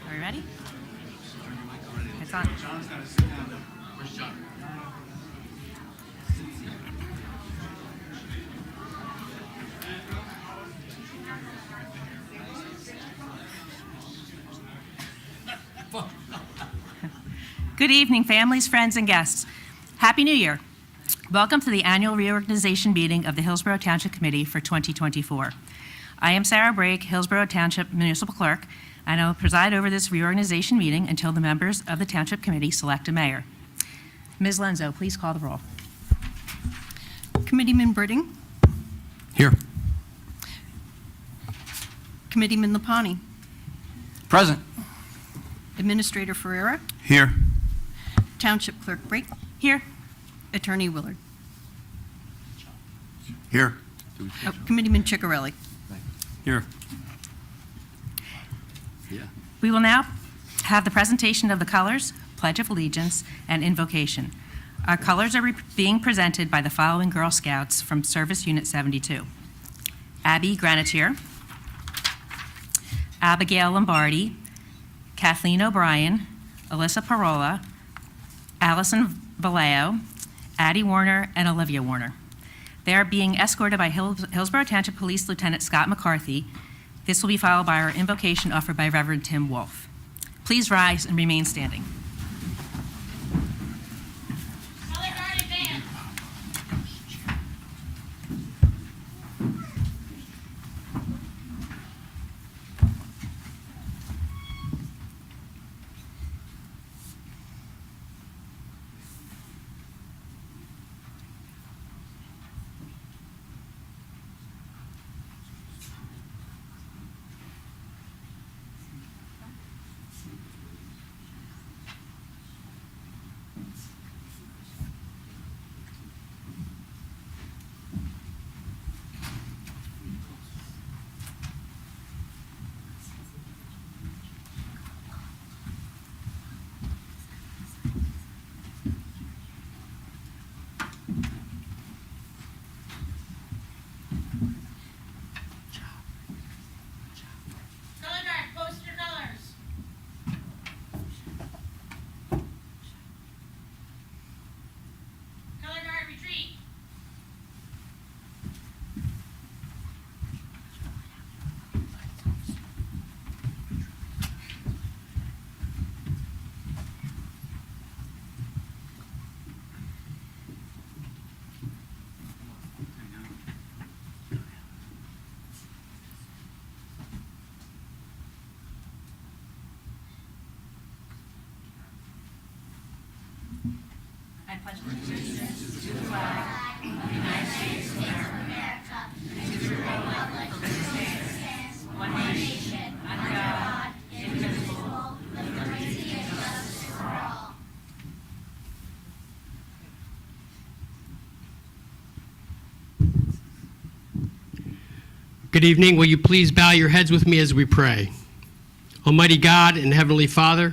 Are we ready? It's on. John's got to sit down. Where's John? Good evening, families, friends, and guests. Happy New Year. Welcome to the annual reorganization meeting of the Hillsborough Township Committee for 2024. I am Sarah Brake, Hillsborough Township Municipal Clerk, and I will preside over this reorganization meeting until the members of the Township Committee select a mayor. Ms. Lenzo, please call the roll. Committeeman Britting, Here. Committeeman Lapani, Present. Administrator Ferreira, Here. Township Clerk Brake, Here. Attorney Willard, Here. Committeeman Ciccarelli. Here. Yeah. We will now have the presentation of the colors, Pledge of Allegiance, and invocation. Our colors are being presented by the following Girl Scouts from Service Unit 72. Abby Granatier, Abigail Lombardi, Kathleen O'Brien, Alyssa Parola, Allison Vallejo, Addie Warner, and Olivia Warner. They are being escorted by Hillsborough Township Police Lieutenant Scott McCarthy. This will be followed by our invocation offered by Reverend Tim Wolf. Please rise and remain standing. I pledge allegiance to the flag of the United States of America and to the republic for which it stands, one nation, under God, indivisible, with liberty and justice for all. Good evening. Will you please bow your heads with me as we pray? Almighty God and Heavenly Father,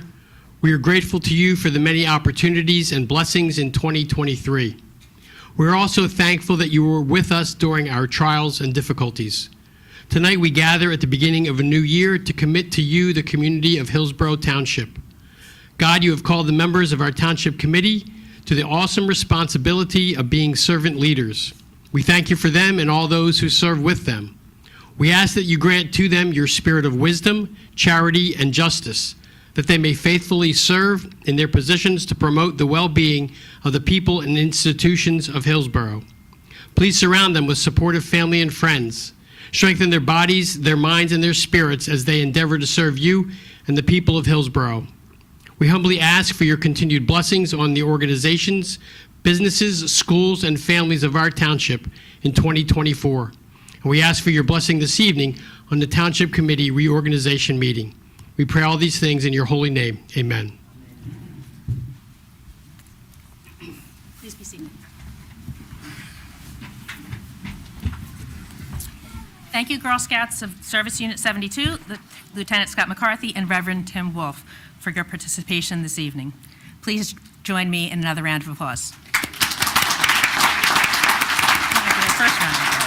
we are grateful to you for the many opportunities and blessings in 2023. We are also thankful that you were with us during our trials and difficulties. Tonight we gather at the beginning of a new year to commit to you the community of Hillsborough Township. God, you have called the members of our Township Committee to the awesome responsibility of being servant leaders. We thank you for them and all those who serve with them. We ask that you grant to them your spirit of wisdom, charity, and justice, that they may faithfully serve in their positions to promote the well-being of the people and institutions of Hillsborough. Please surround them with supportive family and friends. Strengthen their bodies, their minds, and their spirits as they endeavor to serve you and the people of Hillsborough. We humbly ask for your continued blessings on the organizations, businesses, schools, and families of our township in 2024. And we ask for your blessing this evening on the Township Committee Reorganization meeting. We pray all these things in your holy name. Amen. Please be seated. Thank you, Girl Scouts of Service Unit 72, Lieutenant Scott McCarthy, and Reverend Tim Wolf, for your participation this evening. Please join me in another round of applause. First round of applause.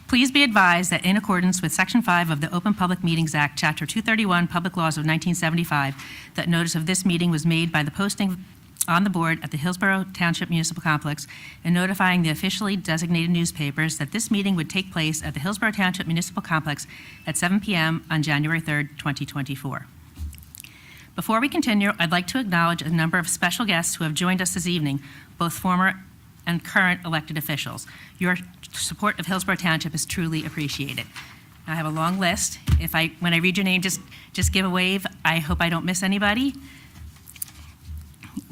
Please be advised that in accordance with Section 5 of the Open Public Meetings Act, Chapter 231, Public Laws of 1975, that notice of this meeting was made by the posting on the board at the Hillsborough Township Municipal Complex and notifying the officially designated newspapers that this meeting would take place at the Hillsborough Township Municipal Complex at 7 p.m. on January 3rd, 2024. Before we continue, I'd like to acknowledge a number of special guests who have joined us this evening, both former and current elected officials. Your support of Hillsborough Township is truly appreciated. I have a long list. When I read your name, just give a wave. I hope I don't miss anybody.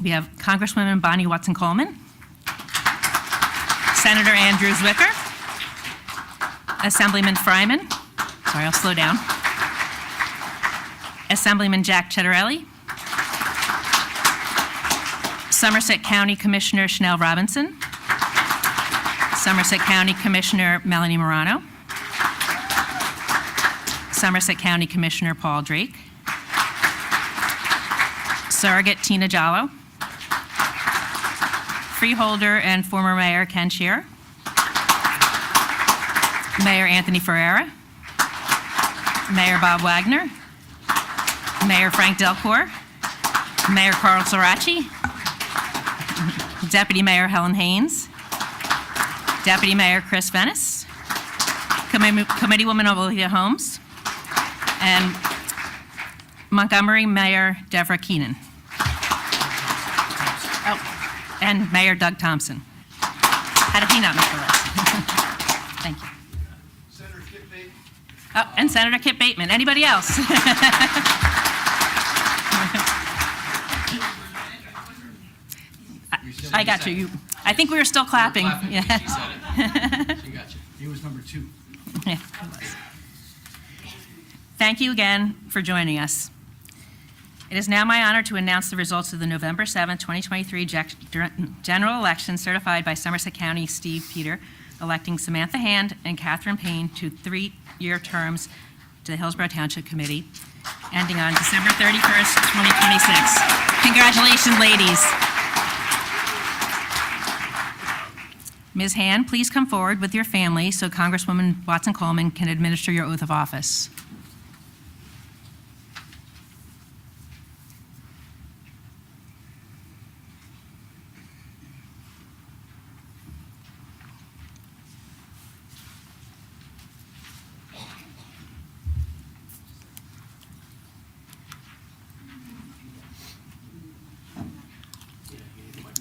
We have Congresswoman Bonnie Watson-Coleman, Senator Andrew Zwicker, Assemblyman Fryman, sorry, I'll slow down, Assemblyman Jack Cheddarelli, Somerset County Commissioner Chanel Robinson, Somerset County Commissioner Melanie Morano, Somerset County Commissioner Paul Drake, Surrogate Tina Jallo, Freeholder and former Mayor Ken Shearer, Mayor Anthony Ferreira, Mayor Bob Wagner, Mayor Frank Delcourt, Mayor Carl Sorachi, Deputy Mayor Helen Haynes, Deputy Mayor Chris Venice, Committeewoman Olivia Holmes, and Montgomery Mayor Deborah Keenan. Oh, and Mayor Doug Thompson. How did he not make the list? Thank you. Senator Kip Bateman. Oh, and Senator Kip Bateman. Anybody else? I got you. I think we were still clapping. Yeah. She said it. She got you. He was number 2. Yeah, he was. Thank you again for joining us. It is now my honor to announce the results of the November 7, 2023 general election certified by Somerset County Steve Peter, electing Samantha Hand and Catherine Payne to 3-year terms to the Hillsborough Township Committee, ending on December 31st, 2026. Congratulations, ladies. Ms. Hand, please come forward with your family so Congresswoman Watson-Coleman can administer your oath of office.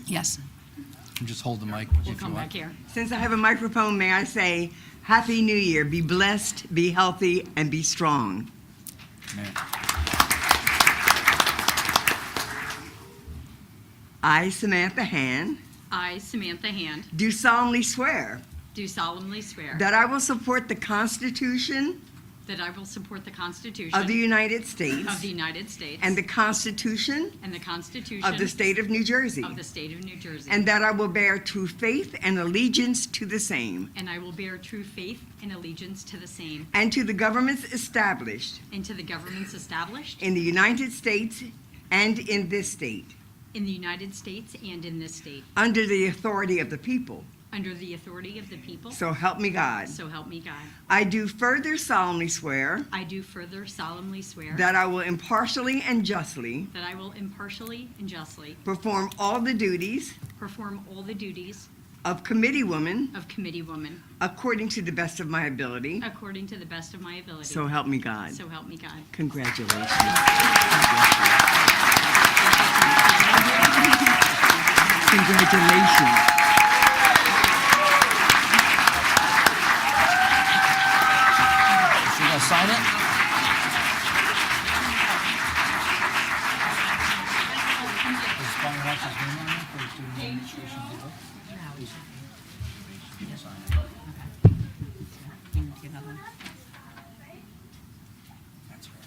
Yes. Just hold the mic if you want. here. Since I have a microphone, may I say, Happy New Year. Be blessed, be healthy, and be strong. Man. I, Samantha Hand, I, Samantha Hand, do solemnly swear do solemnly swear that I will support the Constitution that I will support the Constitution of the United States of the United States and the Constitution and the Constitution of the State of New Jersey, of the State of New Jersey, and that I will bear true faith and allegiance to the same and I will bear true faith and allegiance to the same and to the governments established and to the governments established in the United States and in this state, in the United States and in this state, under the authority of the people, under the authority of the people, so help me God. so help me God. I do further solemnly swear I do further solemnly swear that I will impartially and justly that I will impartially and justly perform all the duties perform all the duties of committeewoman of committeewoman according to the best of my ability. according to the best of my ability. So help me God. So help me God. Congratulations. Congratulations. So you gonna sign it? Is Bonnie Watts' name on it, or is doing the administration deal? That's right.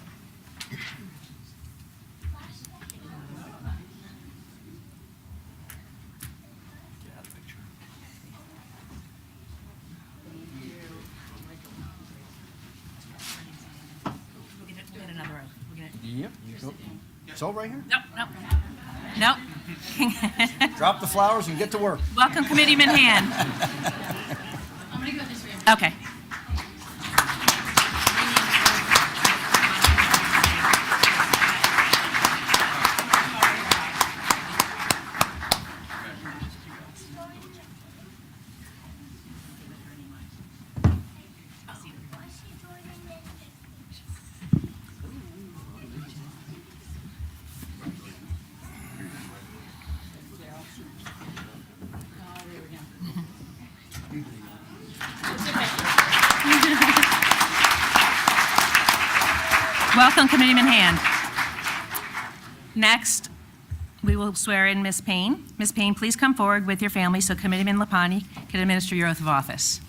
Get out of the picture. We'll get another oath. We'll get it. Yep. It's all right here. Nope, nope. Drop the flowers and get to work. Welcome, Committeeman Hand. I'm going to go this way. Okay. Welcome, Committeeman Hand. Next, we will swear in Ms. Payne. Ms. Payne, please come forward with your family so Committeeman Lapani can administer your oath of office.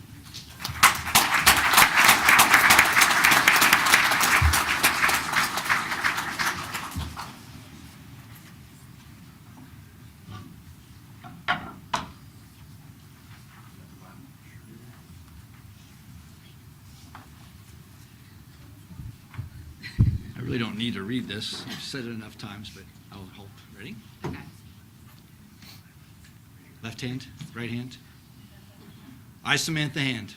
I really don't need to read this. I've said it enough times, but I'll hope. Ready? Okay. Left hand, right hand. I, Samantha Hand.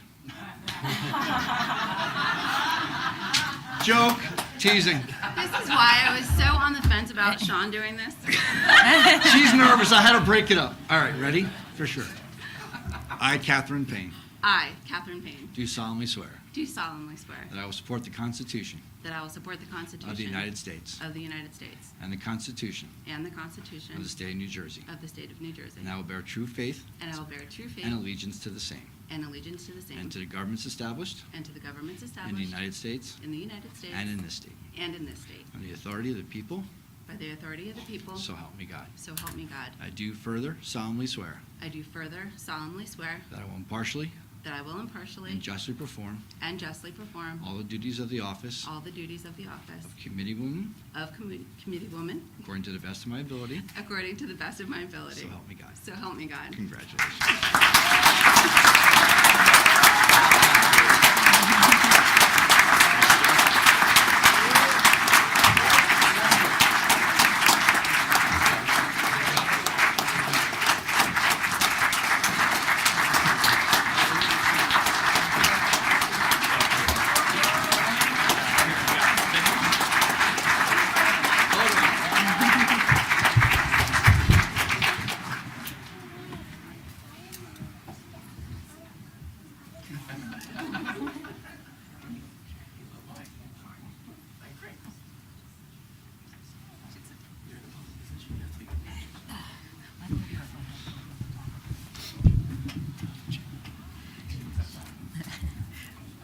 Joke, teasing. This is why I was so on the fence about Sean doing this. She's nervous. I had to break it up. All right, ready? For sure. I, Catherine Payne, I, Catherine Payne, do solemnly swear do solemnly swear that I will support the Constitution that I will support the Constitution of the United States of the United States and the Constitution and the Constitution of the State of New Jersey, of the State of New Jersey, and I will bear true faith and I will bear true faith and allegiance to the same, and allegiance to the same, and to the governments established and to the governments in the established United States in the United States and in this state, and in this state, on the authority of the people, by the authority of the people, so help me God. so help me God. I do further solemnly swear I do further solemnly swear that I will impartially that I will impartially and justly perform and justly perform all the duties of the office all the duties of the office of committeewoman of committeewoman according to the best of my ability, according to the best of my ability. so help me God. So help me God. Congratulations.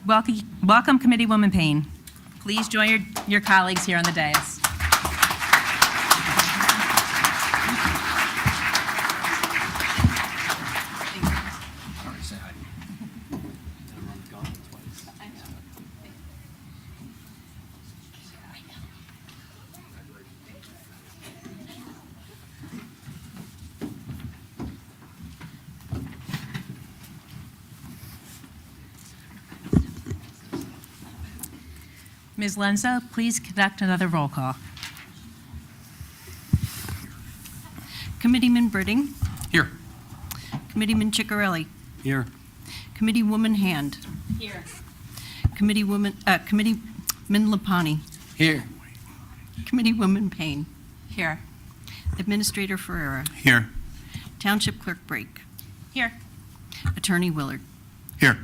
Welcome, Committeewoman Payne. Please join your colleagues here on the dais. All right, say hi. Ms. Lenza, please conduct another roll call. Committeeman Britting, Here. Committeeman Ciccarelli, Here. Committeewoman Hand. Here. Committeeman Lapani. Here. Committeewoman Payne. Here. Administrator Ferrera. Here. Township Clerk Brake. Here. Attorney Willard. Here.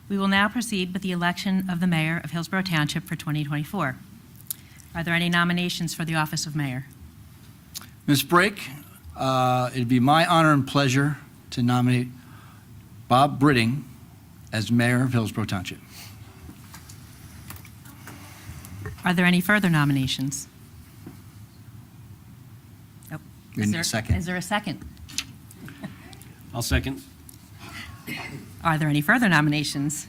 We will now proceed with the election of the mayor of Hillsborough Township for 2024. Are there any nominations for the office of mayor? Ms. Brake, it'd be my honor and pleasure to nominate Bob Britting as mayor of Hillsborough Township. Are there any further nominations? Nope. We need a second. Is there a second? I'll second. Are there any further nominations?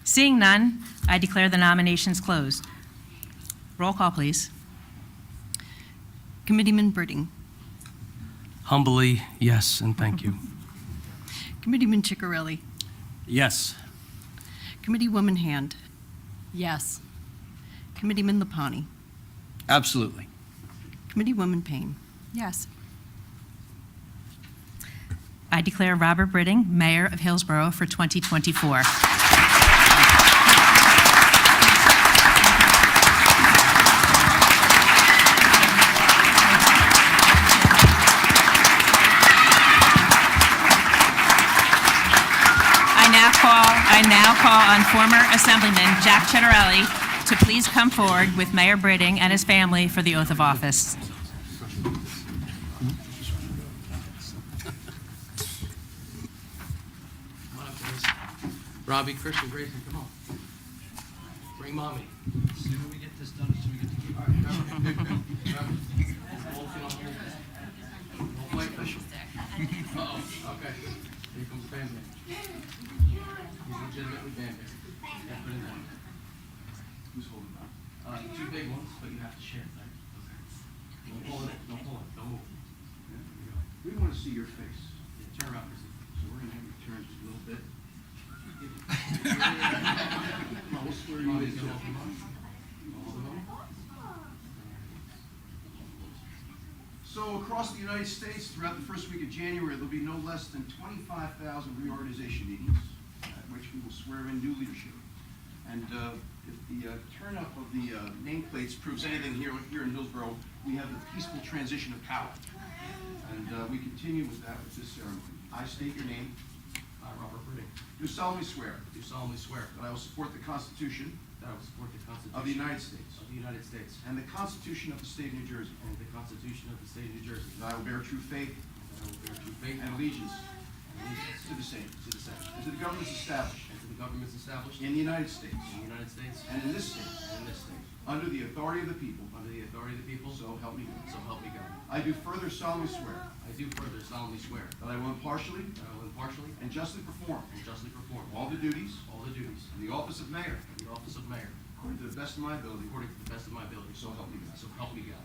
Seeing none, I declare the nominations closed. Roll call, please. Committeeman Britting. Humbly, yes, and thank you. Committeeman Ciccarelli. Yes. Committeewoman Hand. Yes. Committeeman Lapani. Absolutely. Committeewoman Payne. Yes. I declare Robert Britting mayor of Hillsborough for 2024. I now call on former Assemblyman Jack Cettarelli to please come forward with Mayor Britting and his family for the oath of office. Come on up, guys. Robbie, Christian, Grayson, come on. Bring mommy. As soon as we get this done, as soon as we get to keep. All right, grab it. Hold it on here. Don't play official. Uh-oh, okay. Here comes Bam Bam. He's legitimately Bam Bam. Yeah, put it in. Who's holding that? Two big ones, but you have to share, right? Okay. Don't pull it, don't pull it, don't move. Yeah, there you go. We want to see your face. Yeah, turn around, Chrissy. So we're going to have you turn just a little bit. Come on, we'll swear you in too. So across the United States, throughout the first week of January, there'll be no less than 25,000 reorganization meetings at which we will swear in new leadership. And if the turn-up of the nameplates proves anything here in Hillsborough, we have the peaceful transition of power. And we continue with that with this ceremony. I state your name. I, Robert Britting, Do solemnly swear do solemnly swear that I will support the Constitution that I will support the Constitution of the United States of the United States and the Constitution of the State of New Jersey, and the Constitution of the State of New Jersey, that I will bear true faith that I will bear true faith and allegiance and allegiance to the same, to the same, and to the governments established and to the governments established in the United States in the United States and in this state, and in this state, under the authority of the people, under the authority of the people, so help me God. so help me God. I do further solemnly swear I do further solemnly swear that I will impartially that I will impartially and justly perform and justly perform all the duties all the duties of the office of mayor of the office of mayor according to the best of my ability, according to the best of my ability, so help me God. so help me God.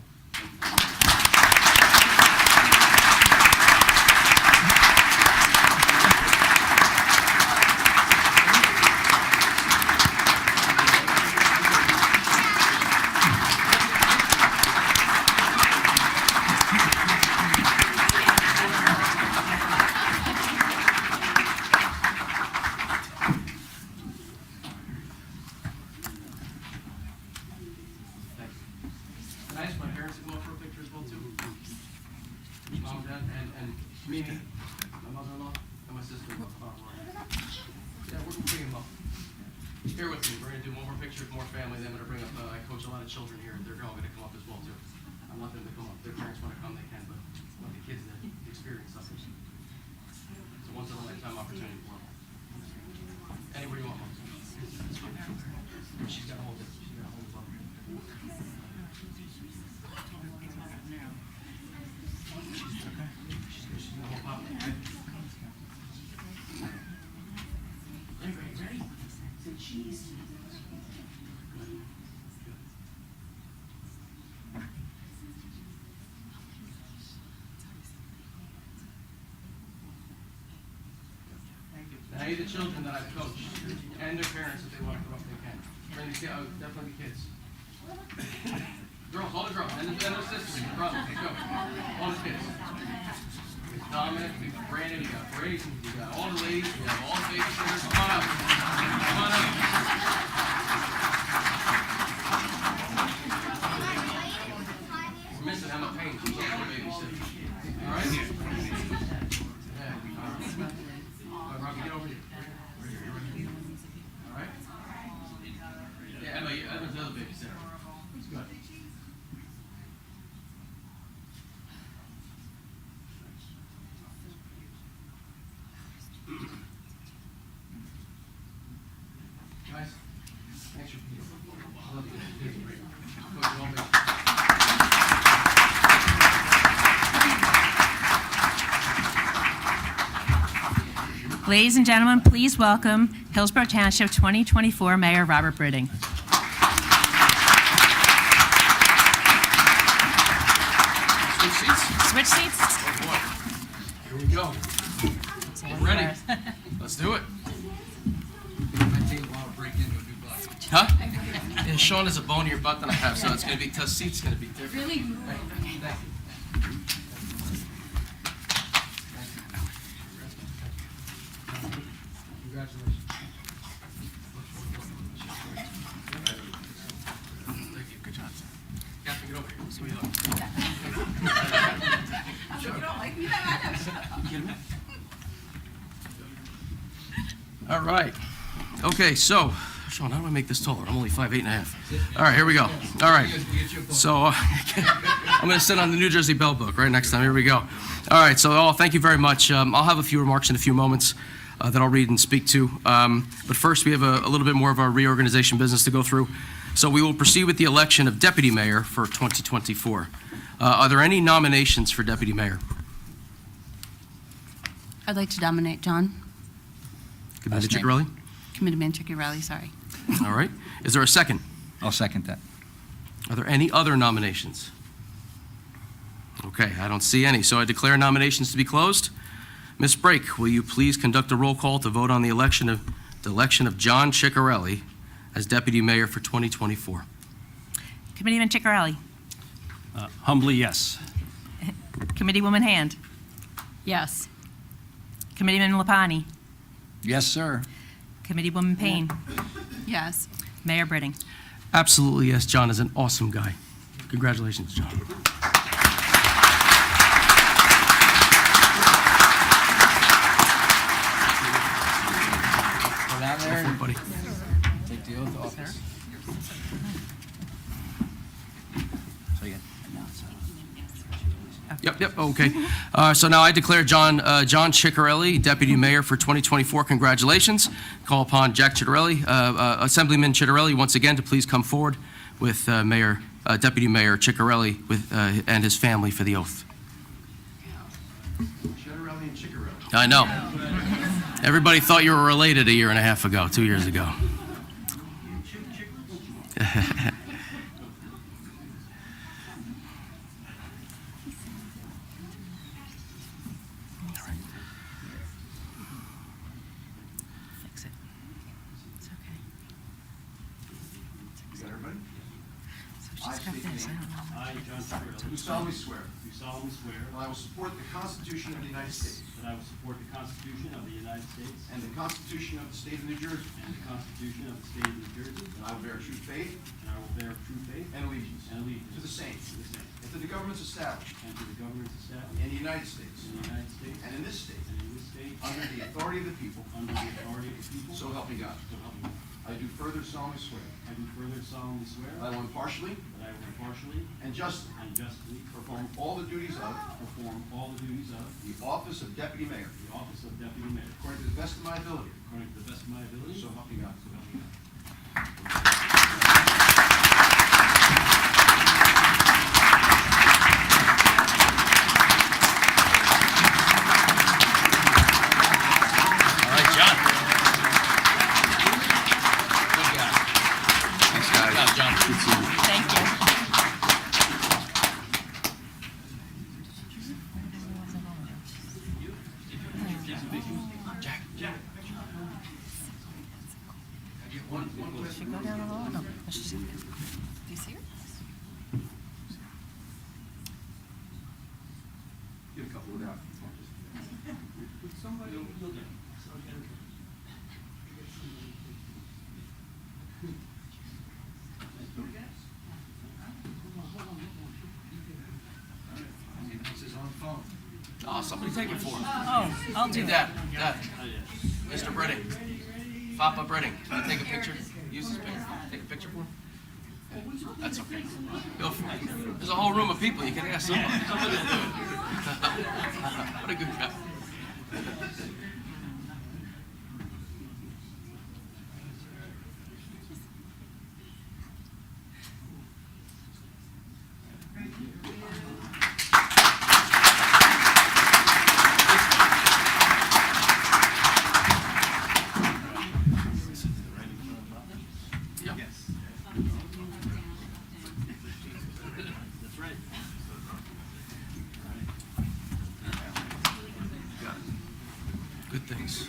Thanks. Can I ask my parents to come up for a picture as well, too? Mom, Dad, and Mimi, my mother-in-law, and my sister-in-law. Yeah, we're bringing them up. Bear with me, we're gonna do one more picture with more family, then I'm gonna bring up, I coach a lot of children here, they're all gonna come up as well, too. I want them to come up, their parents wanna come, they can, but I want the kids to experience something. It's a once-in-a-lifetime opportunity for them. Anywhere you want, Mom. This way. She's gotta hold it, she's gotta hold it up. She's gonna hold Papa. Ready? Say cheese. Now, the children that I've coached, and their parents, if they want to come up, they can. Bring the kids, definitely the kids. Girls, all the girls, and their sisters, the brothers, let's go. All the kids. Dominic, we got Brandon, we got Brady, we got all the ladies, we have all the babysitters. Come on up. Come on up. We're missing Emma Payne. She's also a babysitter. All right? Yeah. All right, Rocky, get over here. All right? Yeah, Emma's the other babysitter. Good. Guys, thanks for being here. I love you. Coach, you all make- Ladies and gentlemen, please welcome Hillsborough Township 2024 Mayor Robert Britting. Switch seats. Switch seats. Oh boy. Here we go. Ready? Let's do it. Might take a while to break into a new bus. Huh? Yeah, Sean has a bonier butt than I have, so it's gonna be, the seat's gonna be different. Really? Congratulations. Thank you. Good job. Catherine, get over here. Let's give me a hug. You don't like me that much? Kidding me? All right. Okay, so, Sean, how do I make this taller? I'm only 5'8.5". All right, here we go. All right. So, I'm going to sit on the New Jersey Bell Book right next time. Here we go. All right, so, thank you very much. I'll have a few remarks in a few moments that I'll read and speak to. But first, we have a little bit more of our reorganization business to go through. So, we will proceed with the election of deputy mayor for 2024. Are there any nominations for deputy mayor? I'd like to nominate John. Committee Ciccarelli? Committeeman Ciccarelli, sorry. All right. Is there a second? I'll second that. Are there any other nominations? Okay, I don't see any, so I declare nominations to be closed. Ms. Brake, will you please conduct a roll call to vote on the election of John Ciccarelli as deputy mayor for 2024? Committeeman Ciccarelli. Humbly, yes. Committeewoman Hand. Yes. Committeeman Lapani. Yes, sir. Committeewoman Payne. Yes. Mayor Britting. Absolutely, yes. John is an awesome guy. Congratulations, John. Go down there and Everybody. take the oath of office. So you Yep, okay. So now I declare John Ciccarelli deputy mayor for 2024. Congratulations. Call upon Jack Ciccarelli, Assemblyman Ciccarelli, once again to please come forward with Deputy Mayor Ciccarelli and his family for the oath. Ciccarelli and Ciccarelli. I know. Everybody thought you were related a year and a half ago, 2 years ago. Fix it. It's okay. You got everybody? So she's got this. I don't know. I, John Ciccarelli, Do solemnly swear do solemnly swear that I will support the Constitution of the United States that I will support the Constitution of the United States and the Constitution of the State of New Jersey, and the Constitution of the State of New Jersey, and I will bear true faith and I will bear true faith and allegiance and allegiance to the same to the same, and to the governments established and to the governments established in the United States in the United States and in this state and in this state, under the authority of the people, under the authority of the people, so help me God. so help me God. I do further solemnly swear I do further solemnly swear that I will impartially that I will impartially and justly and justly perform all the duties of perform all the duties of the office of Deputy Mayor the office of Deputy Mayor according to the best of my ability, according to the best of my ability, so help me God. so help me God. All right, John. Good guy. Thanks, guys. Good job, John. Good seeing you. Thank you. Should go down the hall? No. Let's just- Do you see her? Give a couple. Oh, somebody take it for him. Oh, I'll do Dad, Mr. Britting, Papa Britting, can you take a picture? Use this picture. Take a picture for him. That's okay. Go for it. There's a whole room of people. You can ask somebody. What a good guy. Good things.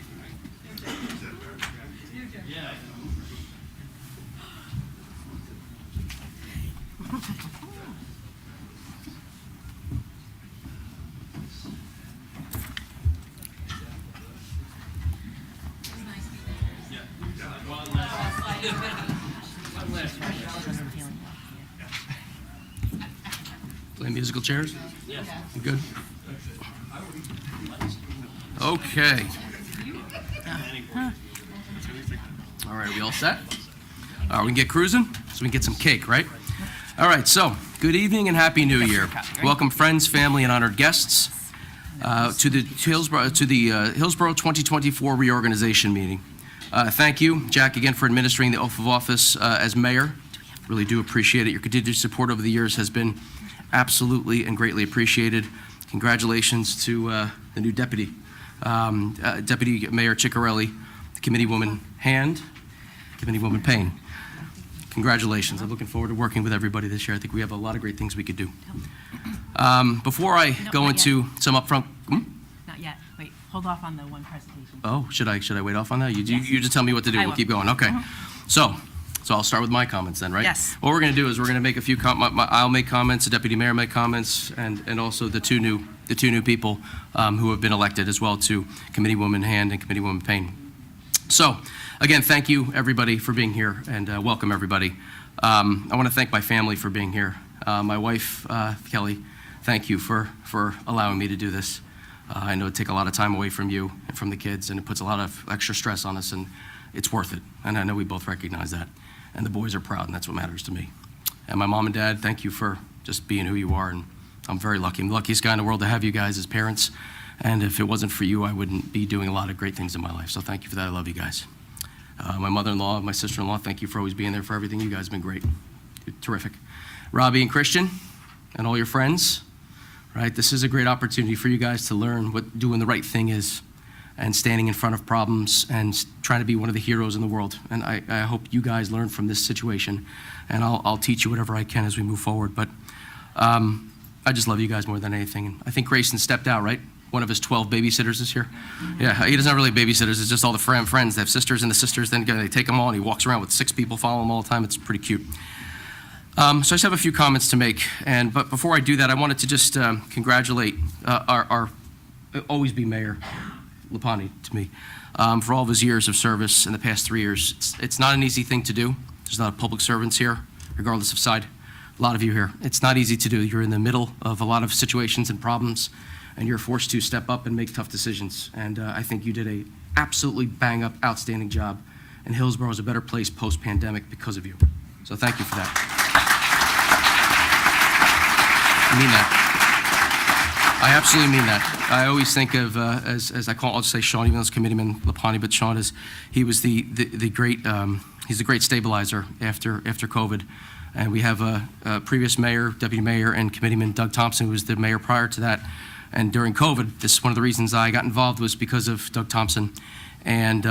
Play musical chairs? Yeah. You good? Okay. All right, are we all set? We can get cruising, so we can get some cake, right? All right, so good evening and Happy New Year. Welcome, friends, family, and honored guests to the Hillsborough 2024 Reorganization meeting. Thank you, Jack, again for administering the oath of office as mayor. Really do appreciate it. Your continued support over the years has been absolutely and greatly appreciated. Congratulations to the new deputy, Deputy Mayor Ciccarelli, the committee woman Hand, committee woman Payne. Congratulations. I'm looking forward to working with everybody this year. I think we have a lot of great things we could do. Before I go not into some upfront, Not yet. Wait, hold off on the one presentation. oh, should I wait off on that? You just tell me what to do. I We'll will. keep going. Okay. So I'll start with my comments then, right? Yes. What we're going to do is we're going to make a few I'll make comments, the deputy mayor make comments, and also the two new people who have been elected as well, to Committee Woman Hand and Committee Woman Payne. So again, thank you everybody for being here, and welcome everybody. I want to thank my family for being here. My wife, Kelly, thank you for allowing me to do this. I know it takes a lot of time away from you and from the kids, and it puts a lot of extra stress on us, and it's worth it. And I know we both recognize that. And the boys are proud, and that's what matters to me. And my mom and dad, thank you for just being who you are, and I'm very lucky. I'm the luckiest guy in the world to have you guys as parents, and if it wasn't for you, I wouldn't be doing a lot of great things in my life, so thank you for that. I love you guys. My mother-in-law, my sister-in-law, thank you for always being there for everything. You guys have been great. You're terrific. Robbie and Christian and all your friends, right? This is a great opportunity for you guys to learn what doing the right thing is, and standing in front of problems and trying to be one of the heroes in the world. And I hope you guys learn from this situation, and I'll teach you whatever I can as we move forward. But I just love you guys more than anything. And I think Grayson stepped out, right? One of his 12 babysitters is here. Yeah, he doesn't have really babysitters. It's just all the friends. They have sisters, and the sisters then they take them all, and he walks around with 6 people following him all the time. It's pretty cute. So I just have a few comments to make. But before I do that, I wanted to just congratulate our always be Mayor Lapani to me for all of his years of service in the past 3 years. It's not an easy thing to do. There's a lot of public servants here, regardless of side. A lot of you here. It's not easy to do. You're in the middle of a lot of situations and problems, and you're forced to step up and make tough decisions. And I think you did a absolutely bang-up, outstanding job. And Hillsborough is a better place post-pandemic because of you. So thank you for that. I mean that. I absolutely mean that. I always think of, as I call, I'll just say Sean, even though it's Committeeman Lapani, but Sean he was the great, he's the great stabilizer after COVID. And we have a previous mayor, deputy mayor, and committeeman Doug Thompson, who was the mayor prior to that. And during COVID, this is one of the reasons I got involved was because of Doug Thompson. And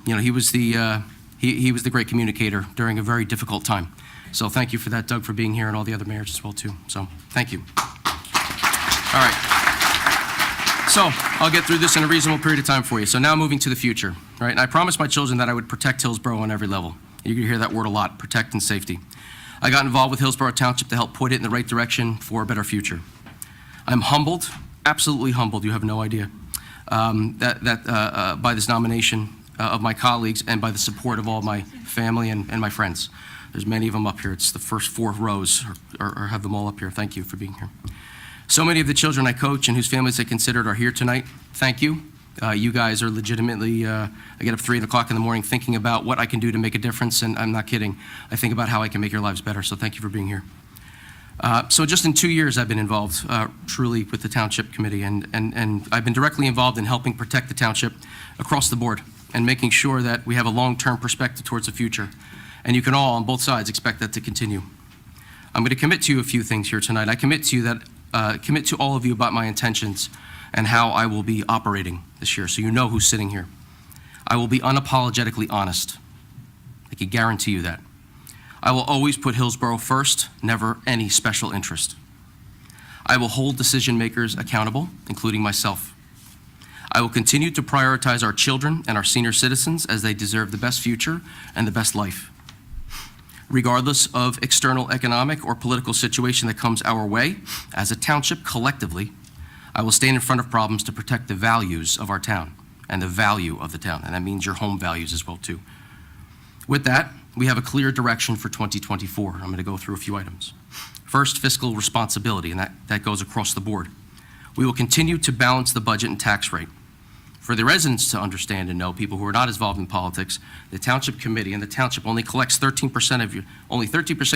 he was the great communicator during a very difficult time. So thank you for that, Doug, for being here, and all the other mayors as well too. So thank you. All right. So I'll get through this in a reasonable period of time for you. So now moving to the future, right? And I promised my children that I would protect Hillsborough on every level. You're gonna hear that word a lot, protect and safety. I got involved with Hillsborough Township to help point it in the right direction for a better future. I'm humbled, absolutely humbled, you have no idea, by this nomination of my colleagues and by the support of all my family and my friends. There's many of them up here. It's the first 4 rows, or have them all up here. Thank you for being here. So many of the children I coach and whose families I considered are here tonight. Thank you. You guys are legitimately, I get up 3 o'clock in the morning thinking about what I can do to make a difference, and I'm not kidding. I think about how I can make your lives better, so thank you for being here. So just in 2 years, I've been involved truly with the Township Committee, and I've been directly involved in helping protect the Township across the board and making sure that we have a long-term perspective towards the future. And you can all, on both sides, expect that to continue. I'm going to commit to you a few things here tonight. I commit to all of you about my intentions and how I will be operating this year, so you know who's sitting here. I will be unapologetically honest. I can guarantee you that. I will always put Hillsborough first, never any special interest. I will hold decision makers accountable, including myself. I will continue to prioritize our children and our senior citizens as they deserve the best future and the best life. Regardless of external economic or political situation that comes our way, as a township collectively, I will stand in front of problems to protect the values of our town and the value of the town, and that means your home values as well too. With that, we have a clear direction for 2024. I'm going to go through a few items. First, fiscal responsibility, and that goes across the board. We will continue to balance the budget and tax rate. For the residents to understand and know, people who are not involved in politics, the Township Committee and the Township only collects 13% of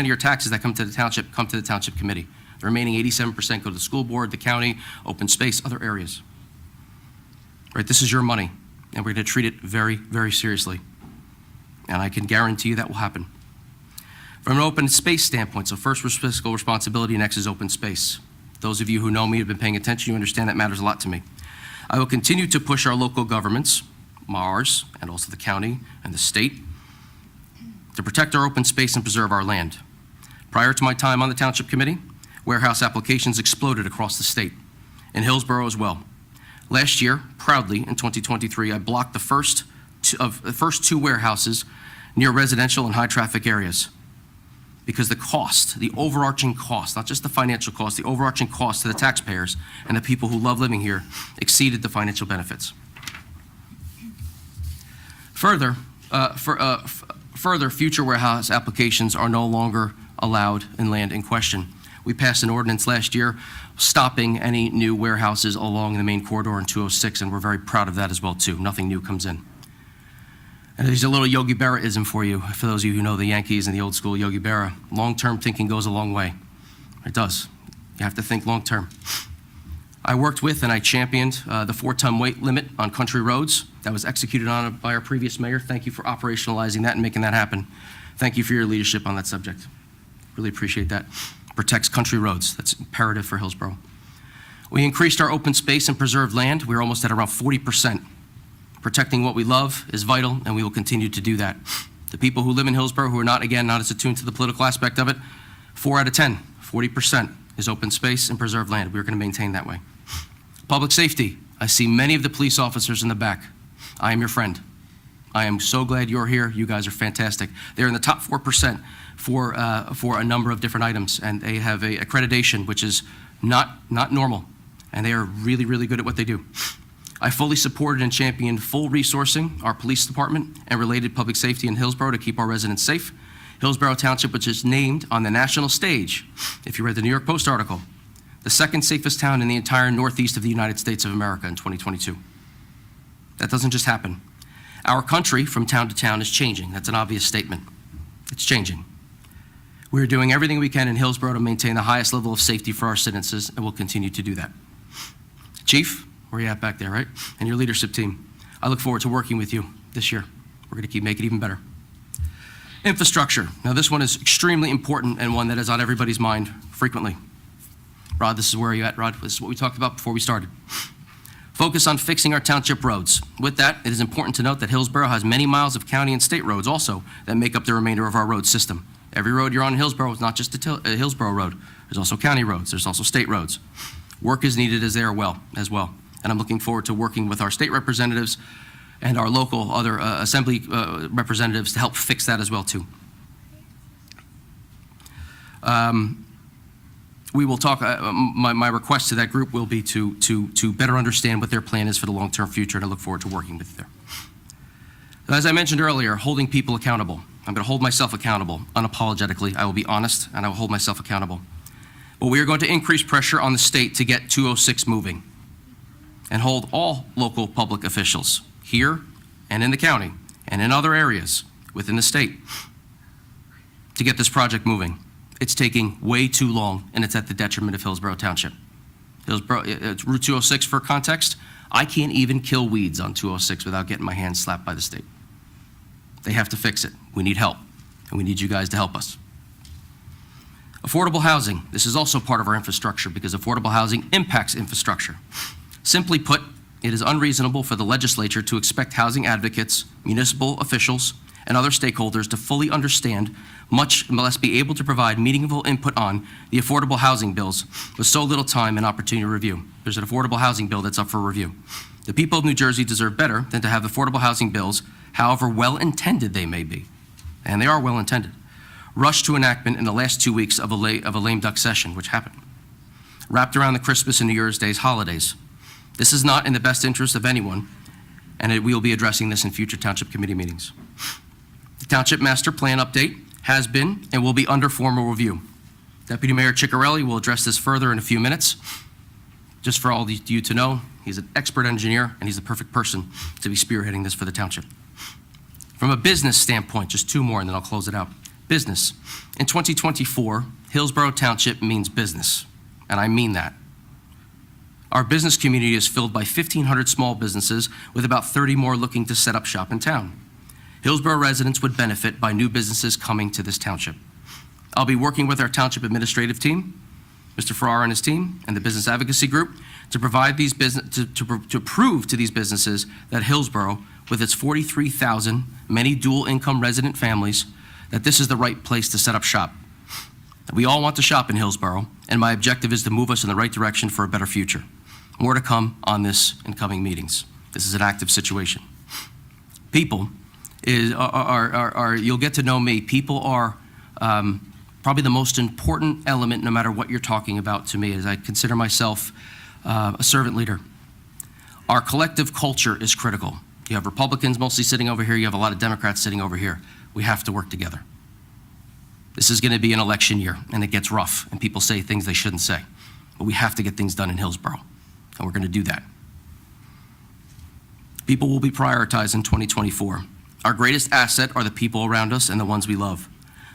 your taxes that come to the Township come to the Township Committee. The remaining 87% go to the school board, the county, open space, other areas. Right, this is your money, and we're going to treat it very, very seriously. And I can guarantee you that will happen. From an open space standpoint, so first was fiscal responsibility, next is open space. Those of you who know me, have been paying attention, you understand that matters a lot to me. I will continue to push our local governments, ours, and also the county and the state, to protect our open space and preserve our land. Prior to my time on the Township Committee, warehouse applications exploded across the state, in Hillsborough as well. Last year, proudly, in 2023, I blocked the first 2 warehouses near residential and high-traffic areas because the cost, the overarching cost, not just the financial cost, the overarching cost to the taxpayers and the people who love living here exceeded the financial benefits. Further, future warehouse applications are no longer allowed in land in question. We passed an ordinance last year stopping any new warehouses along the main corridor in 206, and we're very proud of that as well, too. Nothing new comes in. And there's a little Yogi Berra-ism for you, for those of you who know the Yankees and the old school Yogi Berra. Long-term thinking goes a long way. It does. You have to think long-term. I worked with and I championed the 4-ton weight limit on country roads. That was executed on by our previous mayor. Thank you for operationalizing that and making that happen. Thank you for your leadership on that subject. Really appreciate that. Protects country roads. That's imperative for Hillsborough. We increased our open space and preserved land. We're almost at around 40%. Protecting what we love is vital, and we will continue to do that. The people who live in Hillsborough who are not as attuned to the political aspect of it, 4 out of 10, 40% is open space and preserved land. We're going to maintain that way. Public safety. I see many of the police officers in the back. I am your friend. I am so glad you're here. You guys are fantastic. They're in the top 4% for a number of different items, and they have a accreditation, which is not normal, and they are really, really good at what they do. I fully supported and championed full resourcing our police department and related public safety in Hillsborough to keep our residents safe. Hillsborough Township, which is named on the national stage, if you read the New York Post article, the 2nd safest town in the entire northeast of the United States of America in 2022. That doesn't just happen. Our country from town to town is changing. That's an obvious statement. It's changing. We're doing everything we can in Hillsborough to maintain the highest level of safety for our citizens, and we'll continue to do that. Chief, where you at back there, right? And your leadership team. I look forward to working with you this year. We're going to keep making it even better. Infrastructure. Now, this one is extremely important and one that is on everybody's mind frequently. Rod, this is where you're at, Rod. This is what we talked about before we started. Focus on fixing our township roads. With that, it is important to note that Hillsborough has many miles of county and state roads also that make up the remainder of our road system. Every road you're on in Hillsborough is not just a Hillsborough road. There's also county roads. There's also state roads. Work is needed as well. And I'm looking forward to working with our state representatives and our local other assembly representatives to help fix that as well too. we will talk, my request to that group will be to better understand what their plan is for the long-term future, and I look forward to working with you there. As I mentioned earlier, holding people accountable. I'm going to hold myself accountable unapologetically. I will be honest, and I will hold myself accountable. But we are going to increase pressure on the state to get 206 moving and hold all local public officials here and in the county and in other areas within the state to get this project moving. It's taking way too long, and it's at the detriment of Hillsborough Township. Route 206, for context, I can't even kill weeds on 206 without getting my hands slapped by the state. They have to fix it. We need help, and we need you guys to help us. Affordable housing. This is also part of our infrastructure because affordable housing impacts infrastructure. Simply put, it is unreasonable for the legislature to expect housing advocates, municipal officials, and other stakeholders to fully understand, much less be able to provide meaningful input on the affordable housing bills with so little time and opportunity to review. There's an affordable housing bill that's up for review. The people of New Jersey deserve better than to have affordable housing bills, however well-intended they may be, and they are well-intended, rushed to enactment in the last 2 weeks of a lame duck session, which happened, wrapped around the Christmas and New Year's Days holidays. This is not in the best interest of anyone, and we will be addressing this in future Township Committee meetings. The Township Master Plan update has been and will be under formal review. Deputy Mayor Ciccarelli will address this further in a few minutes. Just for all of you to know, he's an expert engineer, and he's the perfect person to be spearheading this for the township. From a business standpoint, just two more, and then I'll close it out. Business. In 2024, Hillsborough Township means business, and I mean that. Our business community is filled by 1,500 small businesses with about 30 more looking to set up shop in town. Hillsborough residents would benefit by new businesses coming to this township. I'll be working with our township administrative team, Mr. Farrar and his team, and the business advocacy group to provide these to prove to these businesses that Hillsborough, with its 43,000 many dual income resident families, that this is the right place to set up shop. We all want to shop in Hillsborough, and my objective is to move us in the right direction for a better future. More to come on this in coming meetings. This is an active situation. People you'll get to know me. People are probably the most important element, no matter what you're talking about, to me, as I consider myself a servant leader. Our collective culture is critical. You have Republicans mostly sitting over here. You have a lot of Democrats sitting over here. We have to work together. This is going to be an election year, and it gets rough, and people say things they shouldn't say. But we have to get things done in Hillsborough, and we're going to do that. People will be prioritized in 2024. Our greatest asset are the people around us and the ones we love.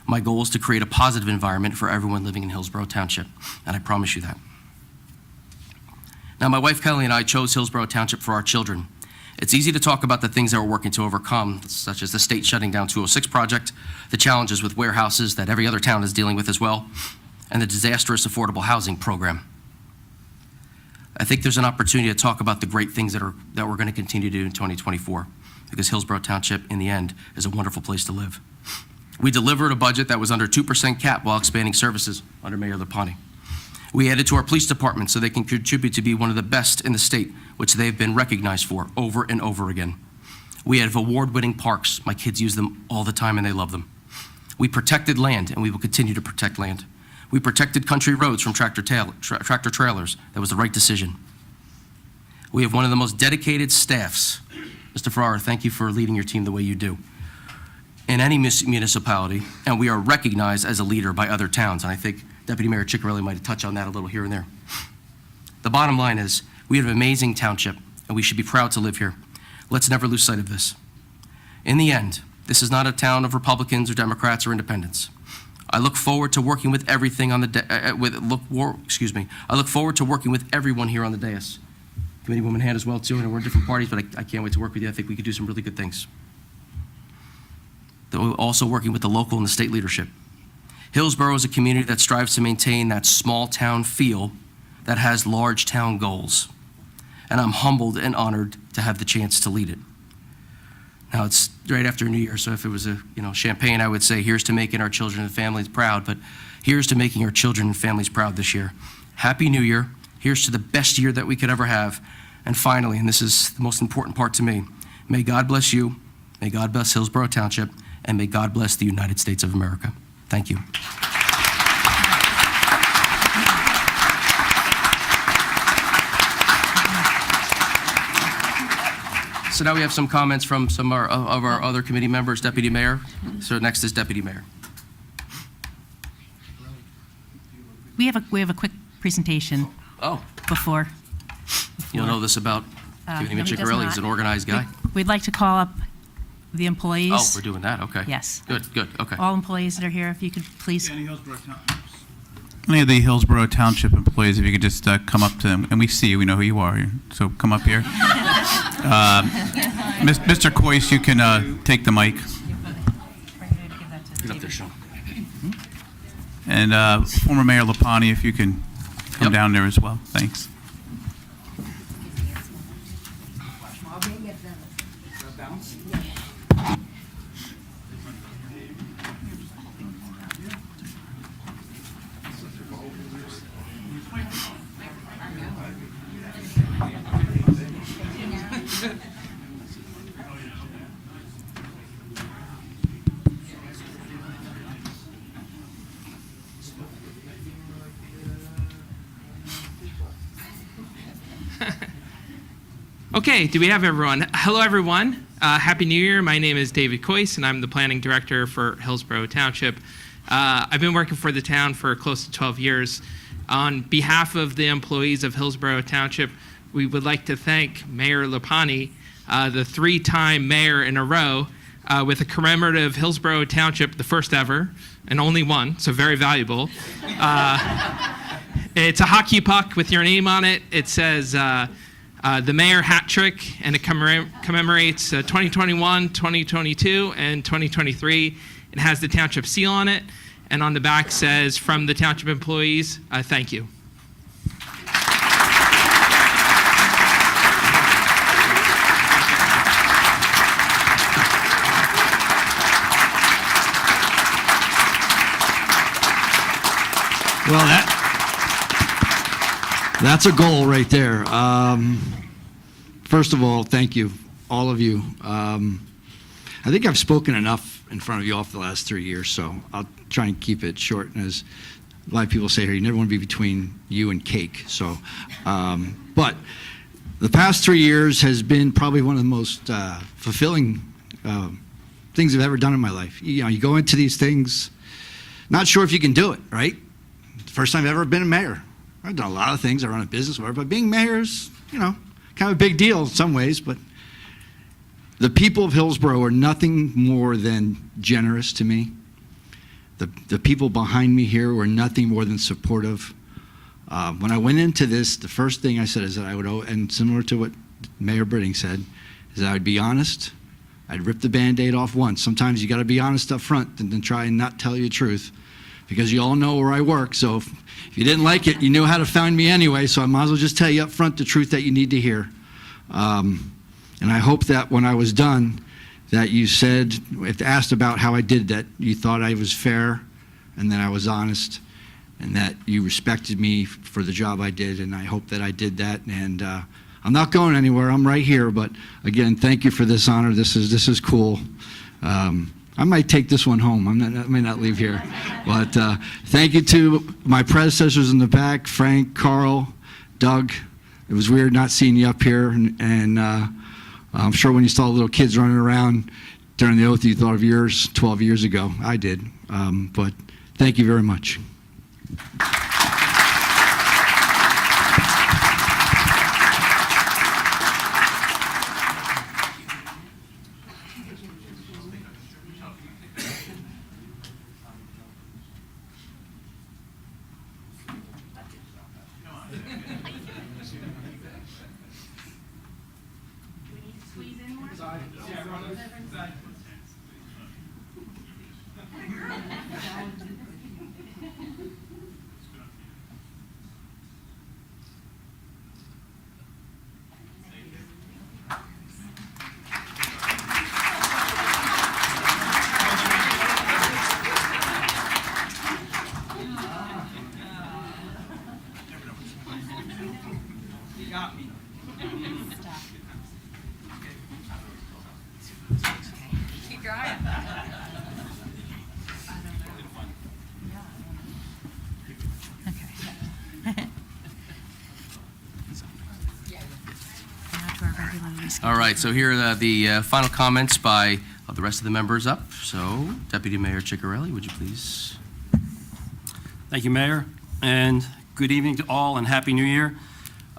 My goal is to create a positive environment for everyone living in Hillsborough Township, and I promise you that. Now, my wife Kelly and I chose Hillsborough Township for our children. It's easy to talk about the things that we're working to overcome, such as the state shutting down 206 project, the challenges with warehouses that every other town is dealing with as well, and the disastrous affordable housing program. I think there's an opportunity to talk about the great things that we're going to continue to do in 2024, because Hillsborough Township, in the end, is a wonderful place to live. We delivered a budget that was under 2% cap while expanding services under Mayor Lapani. We added to our police department so they can contribute to be one of the best in the state, which they've been recognized for over and over again. We have award-winning parks. My kids use them all the time and they love them. We protected land, and we will continue to protect land. We protected country roads from tractor trailers. That was the right decision. We have one of the most dedicated staffs. Mr. Farrar, thank you for leading your team the way you do in any municipality, and we are recognized as a leader by other towns, and I think Deputy Mayor Ciccarelli might touch on that a little here and there. The bottom line is, we have an amazing township, and we should be proud to live here. Let's never lose sight of this. In the end, this is not a town of Republicans or Democrats or independents. I look forward to working with everything on the I look forward to working with everyone here on the dais. Committeewoman Hand as well too, and we're in different parties, but I can't wait to work with you. I think we could do some really good things. We're also working with the local and the state leadership. Hillsborough is a community that strives to maintain that small town feel that has large town goals. And I'm humbled and honored to have the chance to lead it. Now, it's right after New Year, so if it was champagne, I would say here's to making our children and families proud, but here's to making our children and families proud this year. Happy New Year. Here's to the best year that we could ever have. And finally, and this is the most important part to me, may God bless you, may God bless Hillsborough Township, and may God bless the United States of America. Thank you. So now we have some comments from some of our other committee members. Deputy Mayor. So next is Deputy Mayor. We have a quick presentation Oh, before. you'll know this about No, Committee he does Ciccarelli. He's not. an organized guy. We'd like to call up the employees. Oh, we're doing that, okay. Yes. Good, okay. All employees that are here, if you could please. Any of the Hillsborough Township employees, if you could just come up to them, and we see you, we know who you are, so come up here. Mr. Coyce, you can take the mic. Get up there, Sean. And former Mayor Lapani, if you can come Yep. down there as well. Thanks. Okay, do we have everyone? Hello, everyone. Happy New Year. My name is David Coyce, and I'm the planning director for Hillsborough Township. I've been working for the town for close to 12 years. On behalf of the employees of Hillsborough Township, we would like to thank Mayor Lapani, the three-time mayor in a row, with a commemorative Hillsborough Township, the first ever, and only one, so very valuable. It's a hockey puck with your name on it. It says, the mayor hat trick, and it commemorates 2021, 2022, and 2023. It has the township seal on it, and on the back says, from the township employees, thank you. Well, that's a goal right there. First of all, thank you, all of you. I think I've spoken enough in front of you all for the last 3 years, so I'll try and keep it short. And as a lot of people say here, you never want to be between you and cake. So, but the past 3 years has been probably one of the most fulfilling things I've ever done in my life. You know, you go into these things, not sure if you can do it, right? First time I've ever been a mayor. I've done a lot of things. I run a business, whatever, but being mayor is, you know, kind of a big deal in some ways. But the people of Hillsborough are nothing more than generous to me. The people behind me here were nothing more than supportive. When I went into this, the first thing I said is that I would, and similar to what Mayor Britting said, is that I'd be honest. I'd rip the Band-Aid off once. Sometimes you got to be honest up front and then try and not tell you the truth, because you all know where I work. So if you didn't like it, you knew how to find me anyway, so I might as well just tell you up front the truth that you need to hear. And I hope that when I was done, that you said, if asked about how I did that, you thought I was fair and that I was honest and that you respected me for the job I did, and I hope that I did that. And I'm not going anywhere. I'm right here. But again, thank you for this honor. This is cool. I might take this one home. I may not leave here. But thank you to my predecessors in the back, Frank, Carl, Doug. It was weird not seeing you up here. And I'm sure when you saw little kids running around during the oath, you thought of yours 12 years ago. I did. But thank you very much. All right, so here are the final comments by the rest of the members up. So, Deputy Mayor Ciccarelli, would you please? Thank you, Mayor, and good evening to all, and Happy New Year.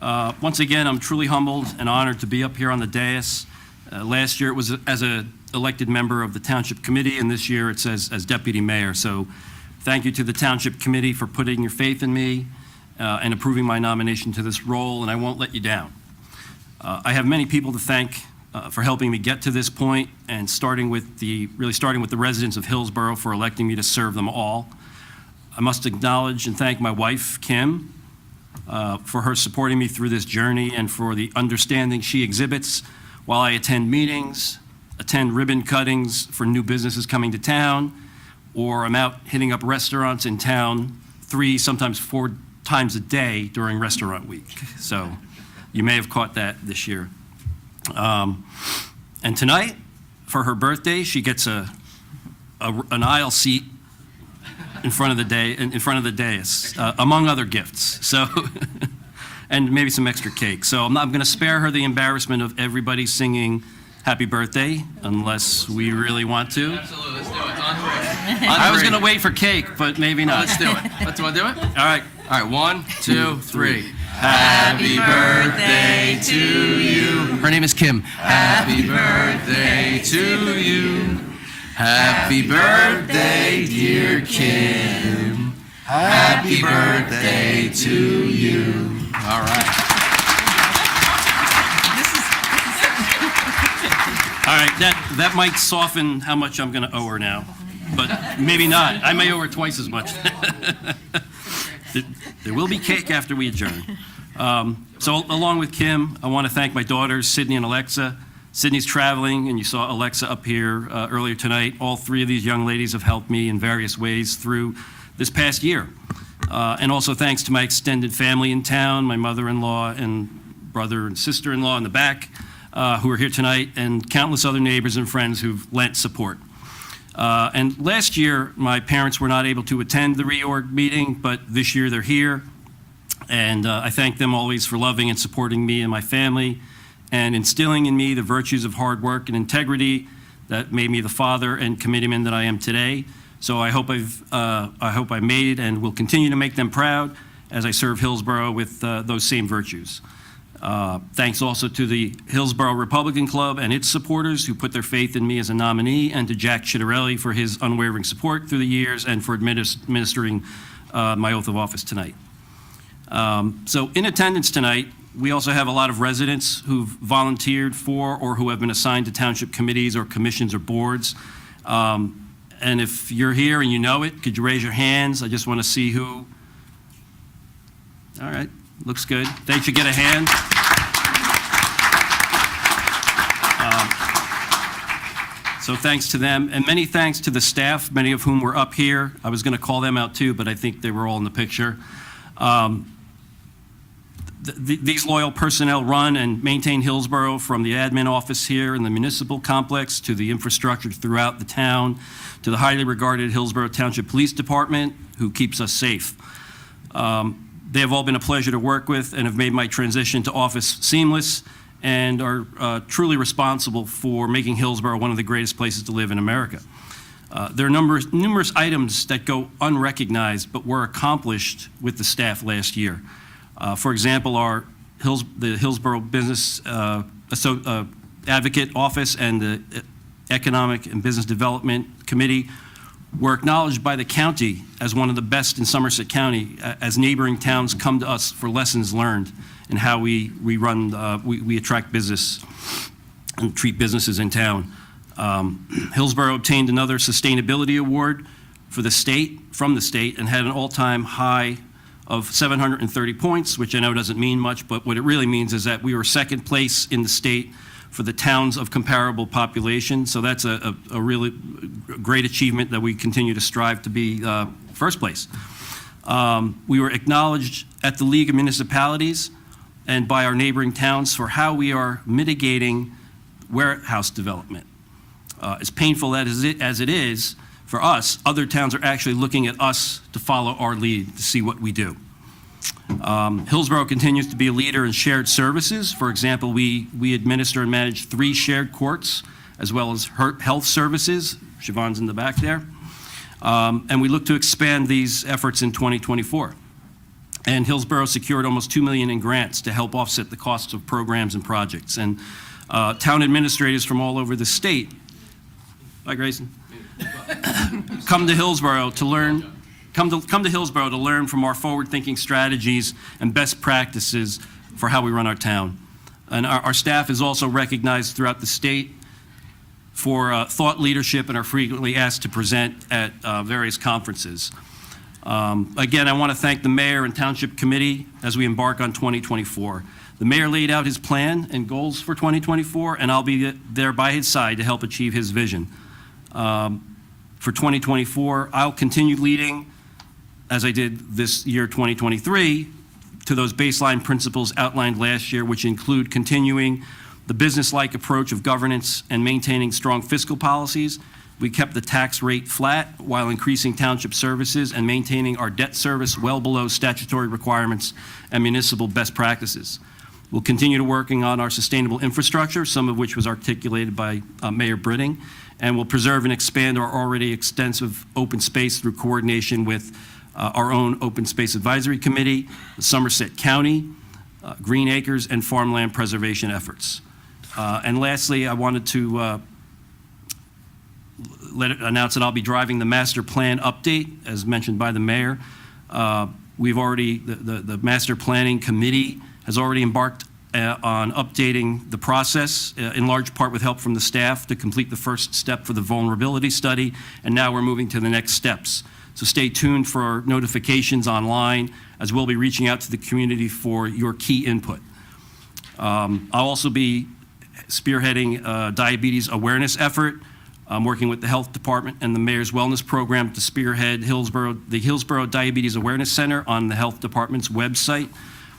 Once again, I'm truly humbled and honored to be up here on the dais. Last year, it was as an elected member of the Township Committee, and this year, it's as Deputy Mayor. So thank you to the Township Committee for putting your faith in me and approving my nomination to this role, and I won't let you down. I have many people to thank for helping me get to this point, and starting with the residents of Hillsborough for electing me to serve them all. I must acknowledge and thank my wife, Kim, for her supporting me through this journey and for the understanding she exhibits while I attend meetings, attend ribbon cuttings for new businesses coming to town, or I'm out hitting up restaurants in town 3, sometimes 4 times a day during restaurant week. So you may have caught that this year. And tonight, for her birthday, she gets an aisle seat in front of the dais, among other gifts. So, and maybe some extra cake. So I'm going to spare her the embarrassment of everybody singing "Happy Birthday," unless we really want to. Absolutely, let's do it. On three. I was going to wait for cake, but maybe not. Let's do it. Let's do it. All right. All right, 1, 2, 3. Happy birthday to you. Her name is Kim. Happy birthday to you. Happy birthday, dear Kim. Happy birthday to you. All right. All right, that might soften how much I'm going to owe her now, but maybe not. I may owe her twice as much. There will be cake after we adjourn. So along with Kim, I want to thank my daughters, Sydney and Alexa. Sydney's traveling, and you saw Alexa up here earlier tonight. All 3 of these young ladies have helped me in various ways through this past year. And also thanks to my extended family in town, my mother-in-law and brother and sister-in-law in the back, who are here tonight, and countless other neighbors and friends who've lent support. And last year, my parents were not able to attend the reorg meeting, but this year they're here. And I thank them always for loving and supporting me and my family, and instilling in me the virtues of hard work and integrity that made me the father and committeeman that I am today. So I hope I made and will continue to make them proud as I serve Hillsborough with those same virtues. Thanks also to the Hillsborough Republican Club and its supporters who put their faith in me as a nominee, and to Jack Ciccarelli for his unwavering support through the years and for administering my oath of office tonight. So in attendance tonight, we also have a lot of residents who've volunteered for or who have been assigned to township committees or commissions or boards. And if you're here and you know it, could you raise your hands? I just want to see who. All right, looks good. They should get a hand. So thanks to them, and many thanks to the staff, many of whom were up here. I was going to call them out too, but I think they were all in the picture. These loyal personnel run and maintain Hillsborough, from the admin office here in the municipal complex to the infrastructure throughout the town, to the highly regarded Hillsborough Township Police Department, who keeps us safe. They have all been a pleasure to work with and have made my transition to office seamless, and are truly responsible for making Hillsborough one of the greatest places to live in America. There are numerous items that go unrecognized but were accomplished with the staff last year. For example, the Hillsborough Business Advocate Office and the Economic and Business Development Committee were acknowledged by the county as one of the best in Somerset County, as neighboring towns come to us for lessons learned in how we attract business and treat businesses in town. Hillsborough obtained another sustainability award from the state, and had an all-time high of 730 points, which I know doesn't mean much, but what it really means is that we were second place in the state for the towns of comparable population. So that's a really great achievement that we continue to strive to be first place. We were acknowledged at the League of Municipalities and by our neighboring towns for how we are mitigating warehouse development. As painful as it is for us, other towns are actually looking at us to follow our lead, to see what we do. Hillsborough continues to be a leader in shared services. For example, we administer and manage 3 shared courts, as well as health services. Siobhan's in the back there. And we look to expand these efforts in 2024. And Hillsborough secured almost $2 million in grants to help offset the costs of programs and projects. And town administrators from all over the state, hi Grayson, come to Hillsborough to learn. Come to Hillsborough to learn from our forward-thinking strategies and best practices for how we run our town. And our staff is also recognized throughout the state for thought leadership and are frequently asked to present at various conferences. Again, I want to thank the Mayor and Township Committee as we embark on 2024. The Mayor laid out his plan and goals for 2024, and I'll be there by his side to help achieve his vision. For 2024, I'll continue leading, as I did this year, 2023, to those baseline principles outlined last year, which include continuing the business-like approach of governance and maintaining strong fiscal policies. We kept the tax rate flat while increasing township services and maintaining our debt service well below statutory requirements and municipal best practices. We'll continue to working on our sustainable infrastructure, some of which was articulated by Mayor Britting, and we'll preserve and expand our already extensive open space through coordination with our own Open Space Advisory Committee, the Somerset County, Green Acres, and farmland preservation efforts. And lastly, I wanted to announce that I'll be driving the master plan update, as mentioned by the mayor. We've already, the master planning committee has already embarked on updating the process, in large part with help from the staff, to complete the first step for the vulnerability study, and now we're moving to the next steps. So stay tuned for notifications online, as we'll be reaching out to the community for your key input. I'll also be spearheading a diabetes awareness effort. I'm working with the Health Department and the Mayor's Wellness Program to spearhead the Hillsborough Diabetes Awareness Center on the Health Department's website.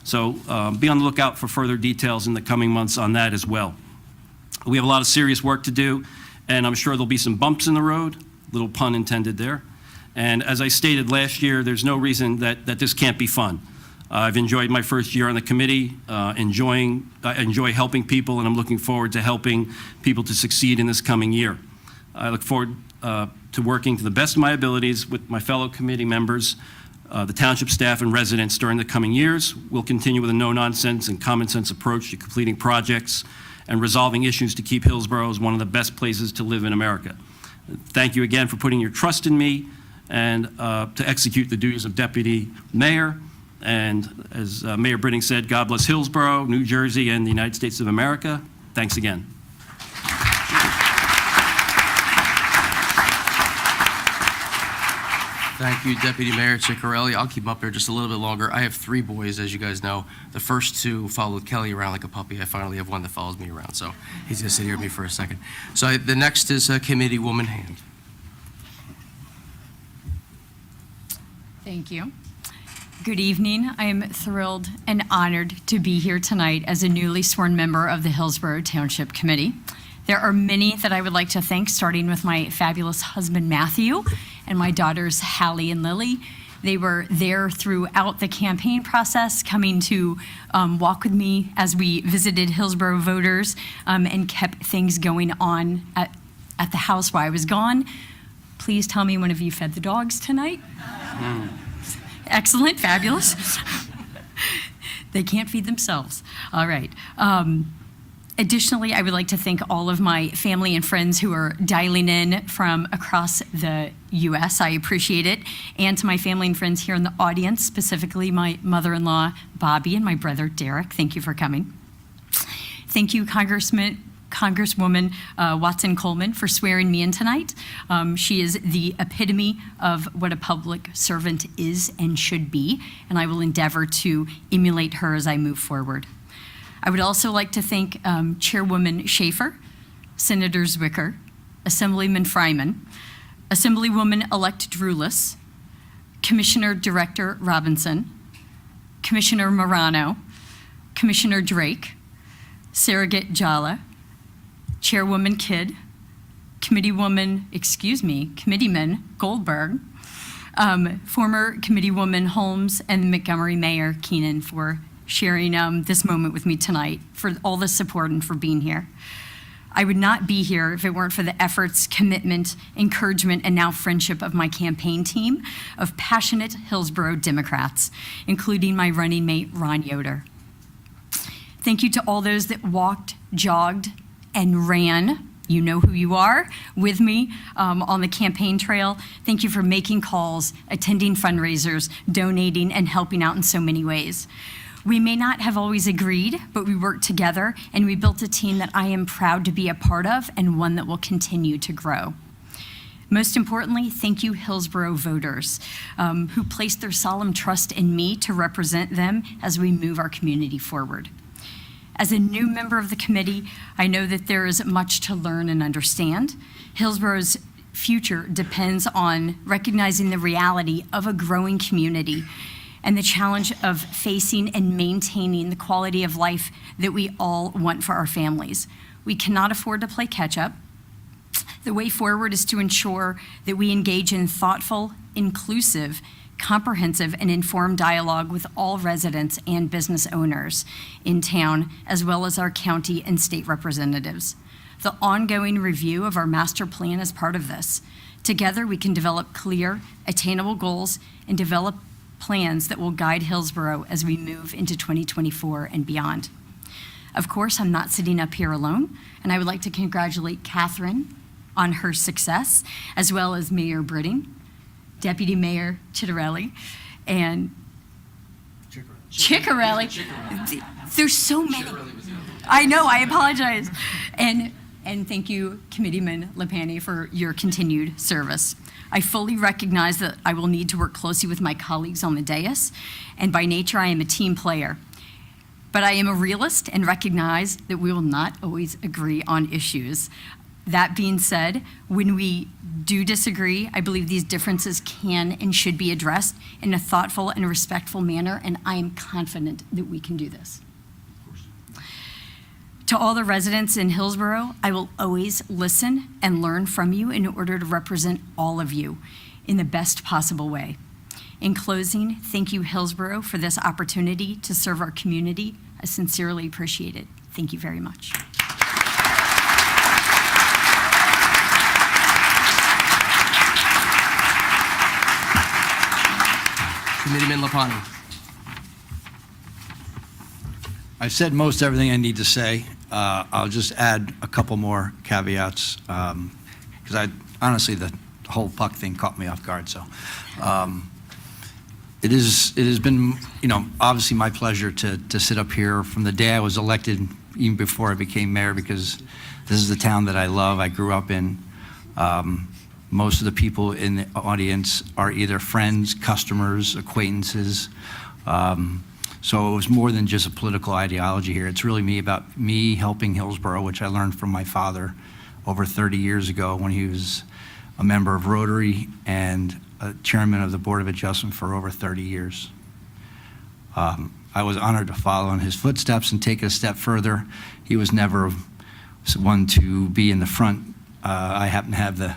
So be on the lookout for further details in the coming months on that as well. We have a lot of serious work to do, and I'm sure there'll be some bumps in the road, little pun intended there. And as I stated last year, there's no reason that this can't be fun. I've enjoyed my first year on the committee, I enjoy helping people, and I'm looking forward to helping people to succeed in this coming year. I look forward to working to the best of my abilities with my fellow committee members, the township staff and residents during the coming years. We'll continue with a no-nonsense and common-sense approach to completing projects and resolving issues to keep Hillsborough as one of the best places to live in America. Thank you again for putting your trust in me and to execute the duties of Deputy Mayor. And as Mayor Britting said, God bless Hillsborough, New Jersey, and the United States of America. Thanks again. Thank you, Deputy Mayor Ciccarelli. I'll keep him up here just a little bit longer. I have 3 boys, as you guys know. The first 2 followed Kelly around like a puppy. I finally have one that follows me around, so he's going to sit here with me for a second. So the next is Committee Woman Hand. Thank you. Good evening. I am thrilled and honored to be here tonight as a newly sworn member of the Hillsborough Township Committee. There are many that I would like to thank, starting with my fabulous husband, Matthew, and my daughters, Hallie and Lily. They were there throughout the campaign process, coming to walk with me as we visited Hillsborough voters and kept things going on at the house while I was gone. Please tell me one of you fed the dogs tonight. Excellent, fabulous. They can't feed themselves. All right. Additionally, I would like to thank all of my family and friends who are dialing in from across the U.S. I appreciate it. And to my family and friends here in the audience, specifically my mother-in-law, Bobby, and my brother, Derek. Thank you for coming. Thank you, Congresswoman Watson Coleman, for swearing me in tonight. She is the epitome of what a public servant is and should be, and I will endeavor to emulate her as I move forward. I would also like to thank Chairwoman Schaefer, Senator Zwicker, Assemblyman Fryman, Assemblywoman-elect Drulis, Commissioner Director Robinson, Commissioner Morano, Commissioner Drake, Surrogate Jala, Chairwoman Kidd, Committeeman Goldberg, former Committeewoman Holmes and Montgomery Mayor Keenan for sharing this moment with me tonight, for all the support and for being here. I would not be here if it weren't for the efforts, commitment, encouragement, and now friendship of my campaign team of passionate Hillsborough Democrats, including my running mate, Ron Yoder. Thank you to all those that walked, jogged, and ran, you know who you are, with me on the campaign trail. Thank you for making calls, attending fundraisers, donating, and helping out in so many ways. We may not have always agreed, but we worked together and we built a team that I am proud to be a part of and one that will continue to grow. Most importantly, thank you, Hillsborough voters, who placed their solemn trust in me to represent them as we move our community forward. As a new member of the committee, I know that there is much to learn and understand. Hillsborough's future depends on recognizing the reality of a growing community and the challenge of facing and maintaining the quality of life that we all want for our families. We cannot afford to play catch up. The way forward is to ensure that we engage in thoughtful, inclusive, comprehensive, and informed dialogue with all residents and business owners in town, as well as our county and state representatives. The ongoing review of our master plan is part of this. Together, we can develop clear, attainable goals and develop plans that will guide Hillsborough as we move into 2024 and beyond. Of course, I'm not sitting up here alone, and I would like to congratulate Catherine on her success, as well as Mayor Britting, Deputy Mayor Chitterelli, and Ciccarelli. There's so many. I know, I apologize. And thank you, Committeeman Lapani, for your continued service. I fully recognize that I will need to work closely with my colleagues on the dais, and by nature, I am a team player. But I am a realist and recognize that we will not always agree on issues. That being said, when we do disagree, I believe these differences can and should be addressed in a thoughtful and respectful manner, and I am confident that we can do this. To all the residents in Hillsborough, I will always listen and learn from you in order to represent all of you in the best possible way. In closing, thank you, Hillsborough, for this opportunity to serve our community. I sincerely appreciate it. Thank you very much. Committeeman Lapani. I've said most everything I need to say. I'll just add a couple more caveats because I honestly the whole puck thing caught me off guard. So it has been obviously my pleasure to sit up here from the day I was elected, even before I became mayor, because this is the town that I love. I grew up in. Most of the people in the audience are either friends, customers, acquaintances. So it was more than just a political ideology here. It's really about me helping Hillsborough, which I learned from my father over 30 years ago when he was a member of Rotary and a chairman of the Board of Adjustment for over 30 years. I was honored to follow in his footsteps and take it a step further. He was never one to be in the front. I happen to have the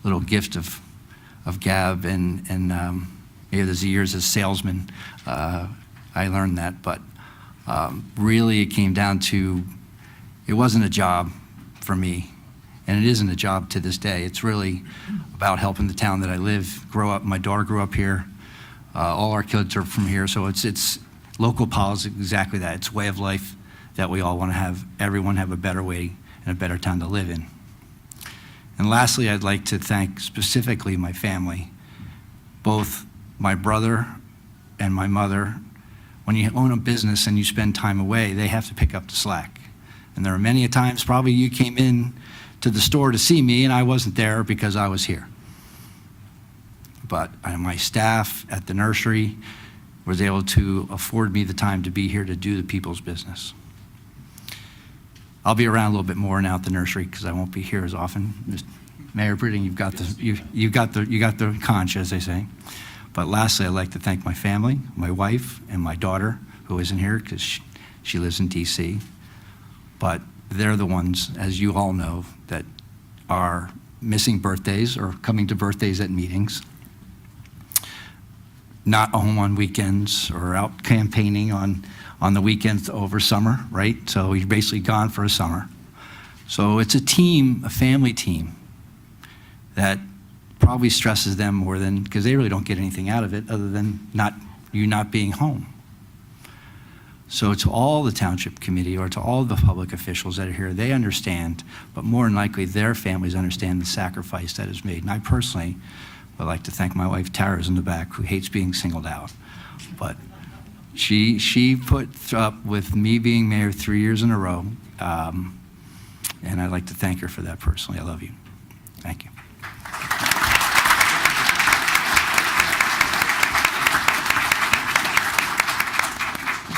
little gift of gab and maybe there's years as salesman. I learned that, but really it came down to, it wasn't a job for me, and it isn't a job to this day. It's really about helping the town that I live, grow up. My daughter grew up here. All our kids are from here, so it's local politics, exactly that. It's a way of life that we all want to have, everyone have a better way and a better town to live in. And lastly, I'd like to thank specifically my family, both my brother and my mother. When you own a business and you spend time away, they have to pick up the slack. And there are many times probably you came in to the store to see me and I wasn't there because I was here. But my staff at the nursery was able to afford me the time to be here to do the people's business. I'll be around a little bit more now at the nursery because I won't be here as often. Mayor Britting, you got the conch, as they say. But lastly, I'd like to thank my family, my wife, and my daughter, who isn't here because she lives in D.C. But they're the ones, as you all know, that are missing birthdays or coming to birthdays at meetings. not home on weekends or out campaigning on the weekends over summer, right? So he's basically gone for a summer. So it's a team, a family team, that probably stresses them more than, because they really don't get anything out of it other than you not being home. So to all the township committee or to all the public officials that are here, they understand, but more than likely their families understand the sacrifice that is made. And I personally would like to thank my wife, Tara's in the back, who hates being singled out. But she put up with me being mayor 3 years in a row, and I'd like to thank her for that personally. I love you. Thank you.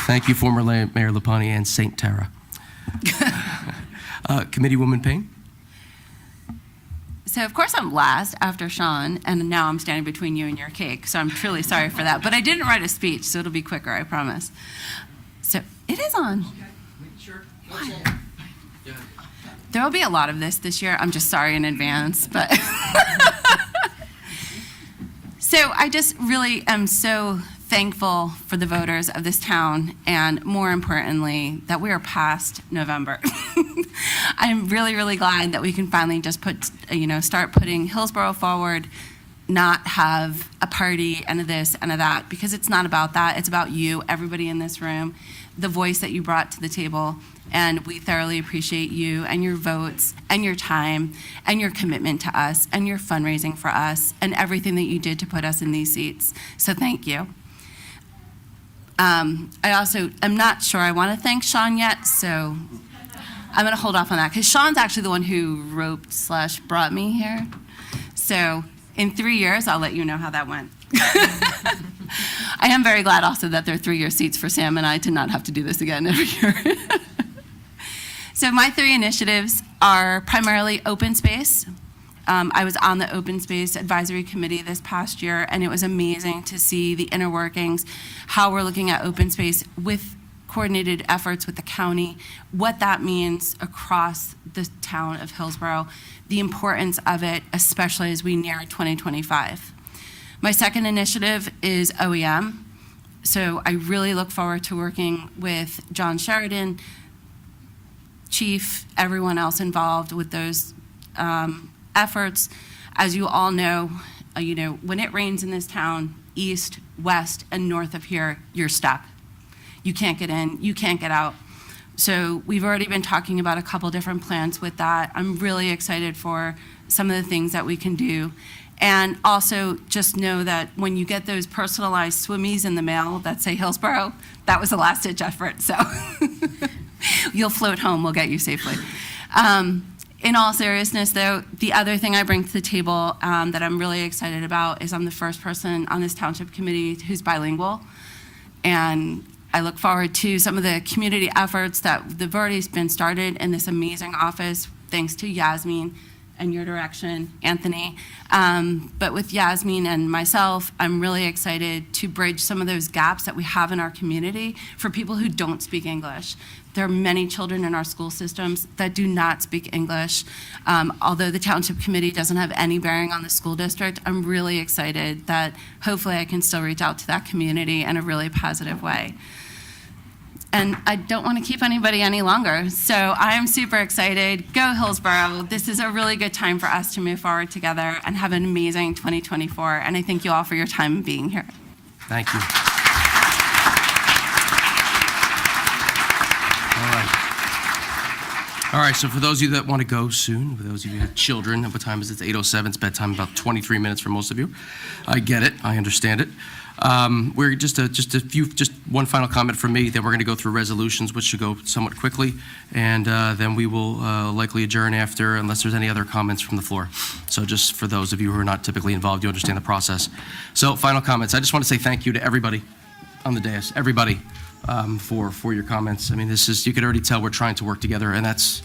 Thank you, former Mayor Lapani and Saint Tara. Committeewoman Payne? So, of course, I'm last after Sean, and now I'm standing between you and your cake, so I'm truly sorry for that. But I didn't write a speech, so it'll be quicker, I promise. So, it is on. There will be a lot of this year. I'm just sorry in advance, but... So, I just really am so thankful for the voters of this town, and more importantly, that we are past November. I'm really, really glad that we can finally just start putting Hillsborough forward, not have a party and a this and a that, because it's not about that. It's about you, everybody in this room, the voice that you brought to the table, and we thoroughly appreciate you and your votes and your time and your commitment to us and your fundraising for us and everything that you did to put us in these seats. So thank you. I also am not sure I want to thank Sean yet, so I'm going to hold off on that, because Sean's actually the one who roped/brought me here. So in 3 years, I'll let you know how that went. I am very glad also that there are 3-year seats for Sam and I to not have to do this again every year. So my 3 initiatives are primarily open space. I was on the Open Space Advisory Committee this past year, and it was amazing to see the inner workings, how we're looking at open space with coordinated efforts with the county, what that means across the town of Hillsborough, the importance of it, especially as we near 2025. My second initiative is OEM. So I really look forward to working with John Sheridan, Chief, everyone else involved with those efforts. As you all know, when it rains in this town, east, west, and north of here, you're stuck. You can't get in, you can't get out. So we've already been talking about a couple different plans with that. I'm really excited for some of the things that we can do. And also just know that when you get those personalized swimmies in the mail that say Hillsborough, that was a last-ditch effort. So you'll float home, we'll get you safely. In all seriousness, though, the other thing I bring to the table that I'm really excited about is I'm the first person on this township committee who's bilingual. And I look forward to some of the community efforts that have already been started in this amazing office, thanks to Yasmin and your direction, Anthony. But with Yasmin and myself, I'm really excited to bridge some of those gaps that we have in our community for people who don't speak English. There are many children in our school systems that do not speak English. Although the Township Committee doesn't have any bearing on the school district, I'm really excited that hopefully I can still reach out to that community in a really positive way. And I don't want to keep anybody any longer, so I am super excited. Go Hillsborough. This is a really good time for us to move forward together and have an amazing 2024, and I thank you all for your time being here. Thank you. All right, so for those of you that want to go soon, for those of you who have children, what time is it? It's 8:07, it's bedtime, about 23 minutes for most of you. I get it, I understand it. We're just one final comment from me, then we're going to go through resolutions, which should go somewhat quickly, and then we will likely adjourn after, unless there's any other comments from the floor. So just for those of you who are not typically involved, you understand the process. So final comments. I just want to say thank you to everybody on the dais, everybody, for your comments. I mean, you could already tell we're trying to work together, and that's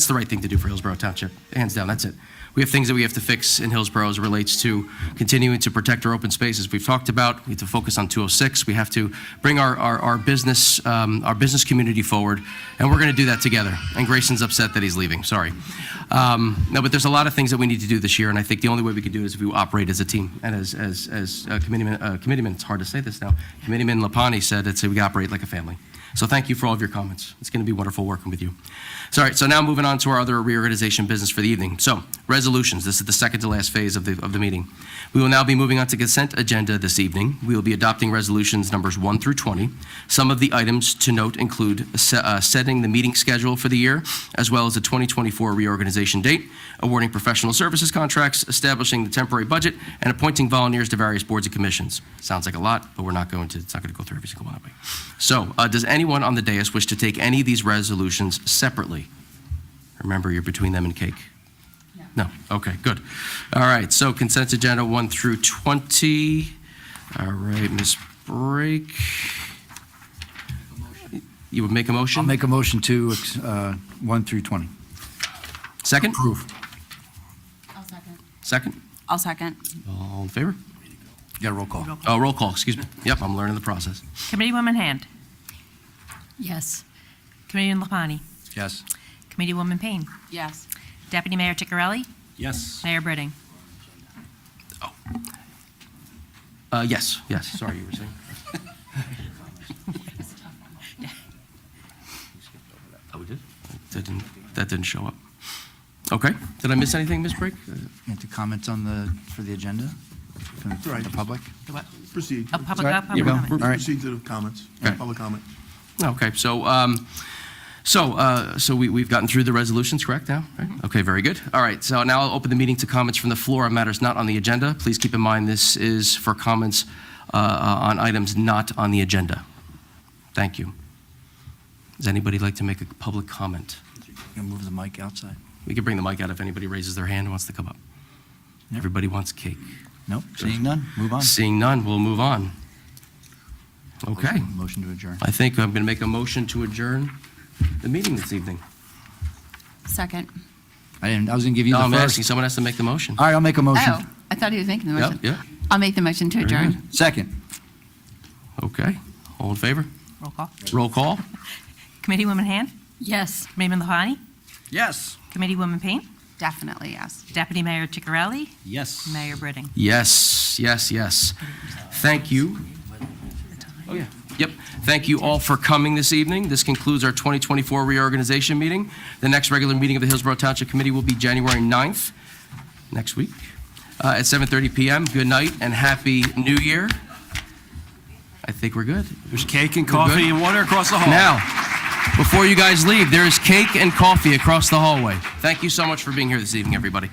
the right thing to do for Hillsborough Township, hands down. That's it. We have things that we have to fix in Hillsborough as it relates to continuing to protect our open spaces. We've talked about, we have to focus on 206. We have to bring our business community forward, and we're going to do that together. And Grayson's upset that he's leaving, sorry. No, but there's a lot of things that we need to do this year, and I think the only way we can do it is if we operate as a team. And as Committeeman, it's hard to say this now, Committeeman Lapani said, we operate like a family. So thank you for all of your comments. It's going to be wonderful working with you. So, all right, so now moving on to our other reorganization business for the evening. So, resolutions. This is the second to last phase of the meeting. We will now be moving on to consent agenda this evening. We will be adopting resolutions numbers 1 through 20. Some of the items to note include setting the meeting schedule for the year, as well as the 2024 reorganization date, awarding professional services contracts, establishing the temporary budget, and appointing volunteers to various boards and commissions. Sounds like a lot, but it's not going to go through every single one of them. So, does anyone on the dais wish to take any of these resolutions separately? Remember, you're between them and cake. No. Okay, good. All right, so consent agenda 1 through 20. All right, Ms. Brake. You would make a motion? I'll make a motion to 1 through 20. Second? Approve. I'll second. Second? I'll second. All in favor? You got a roll call. Oh, roll call, excuse me. Yep, I'm learning the process. Committeewoman Hand. Yes. Committeeman Lapani. Yes. Committeewoman Payne. Yes. Deputy Mayor Ciccarelli. Yes. Mayor Britting. Yes, sorry, you were saying. Oh, we did? That didn't show up. Okay, did I miss anything, Ms. Brake? Any comments for the agenda from the public? Proceed. Oh, public Sorry, comment. you go. Public comment. All right. Proceed to the comments, Okay. public comment. Okay, so we've gotten through the resolutions, correct now? Right? Okay, very good. All right, so now I'll open the meeting to comments from the floor on matters not on the agenda. Please keep in mind this is for comments on items not on the agenda. Thank you. Does anybody like to make a public comment? You can move the mic outside. We can bring the mic out if anybody raises their hand and wants to come up. Everybody wants cake. Nope, seeing none, move on. Seeing none, we'll move on. Okay. Motion to adjourn. I think I'm going to make a motion to adjourn the meeting this evening. Second. I was going to give you No, the I'm first. asking, someone has to make the motion. All right, I'll make a motion. Oh, I thought he was making the Yeah, motion. yeah. I'll make the motion to Very adjourn. good. Second. Okay. All in favor? Roll call. Roll call. Committeewoman Hand. Yes. Committeeman Lapani. Yes. Committeewoman Payne. Definitely, yes. Deputy Mayor Ciccarelli. Yes. Mayor Britting. Yes, yes, yes. Thank you. Oh, yeah. Yep. Thank you all for coming this evening. This concludes our 2024 reorganization meeting. The next regular meeting of the Hillsborough Township Committee will be January 9th, next week, at 7:30 p.m. Good night and Happy New Year. I think we're good. There's cake and coffee good? and water across the hall. Now, before you guys leave, there is cake and coffee across the hallway. Thank you so much for being here this evening, everybody.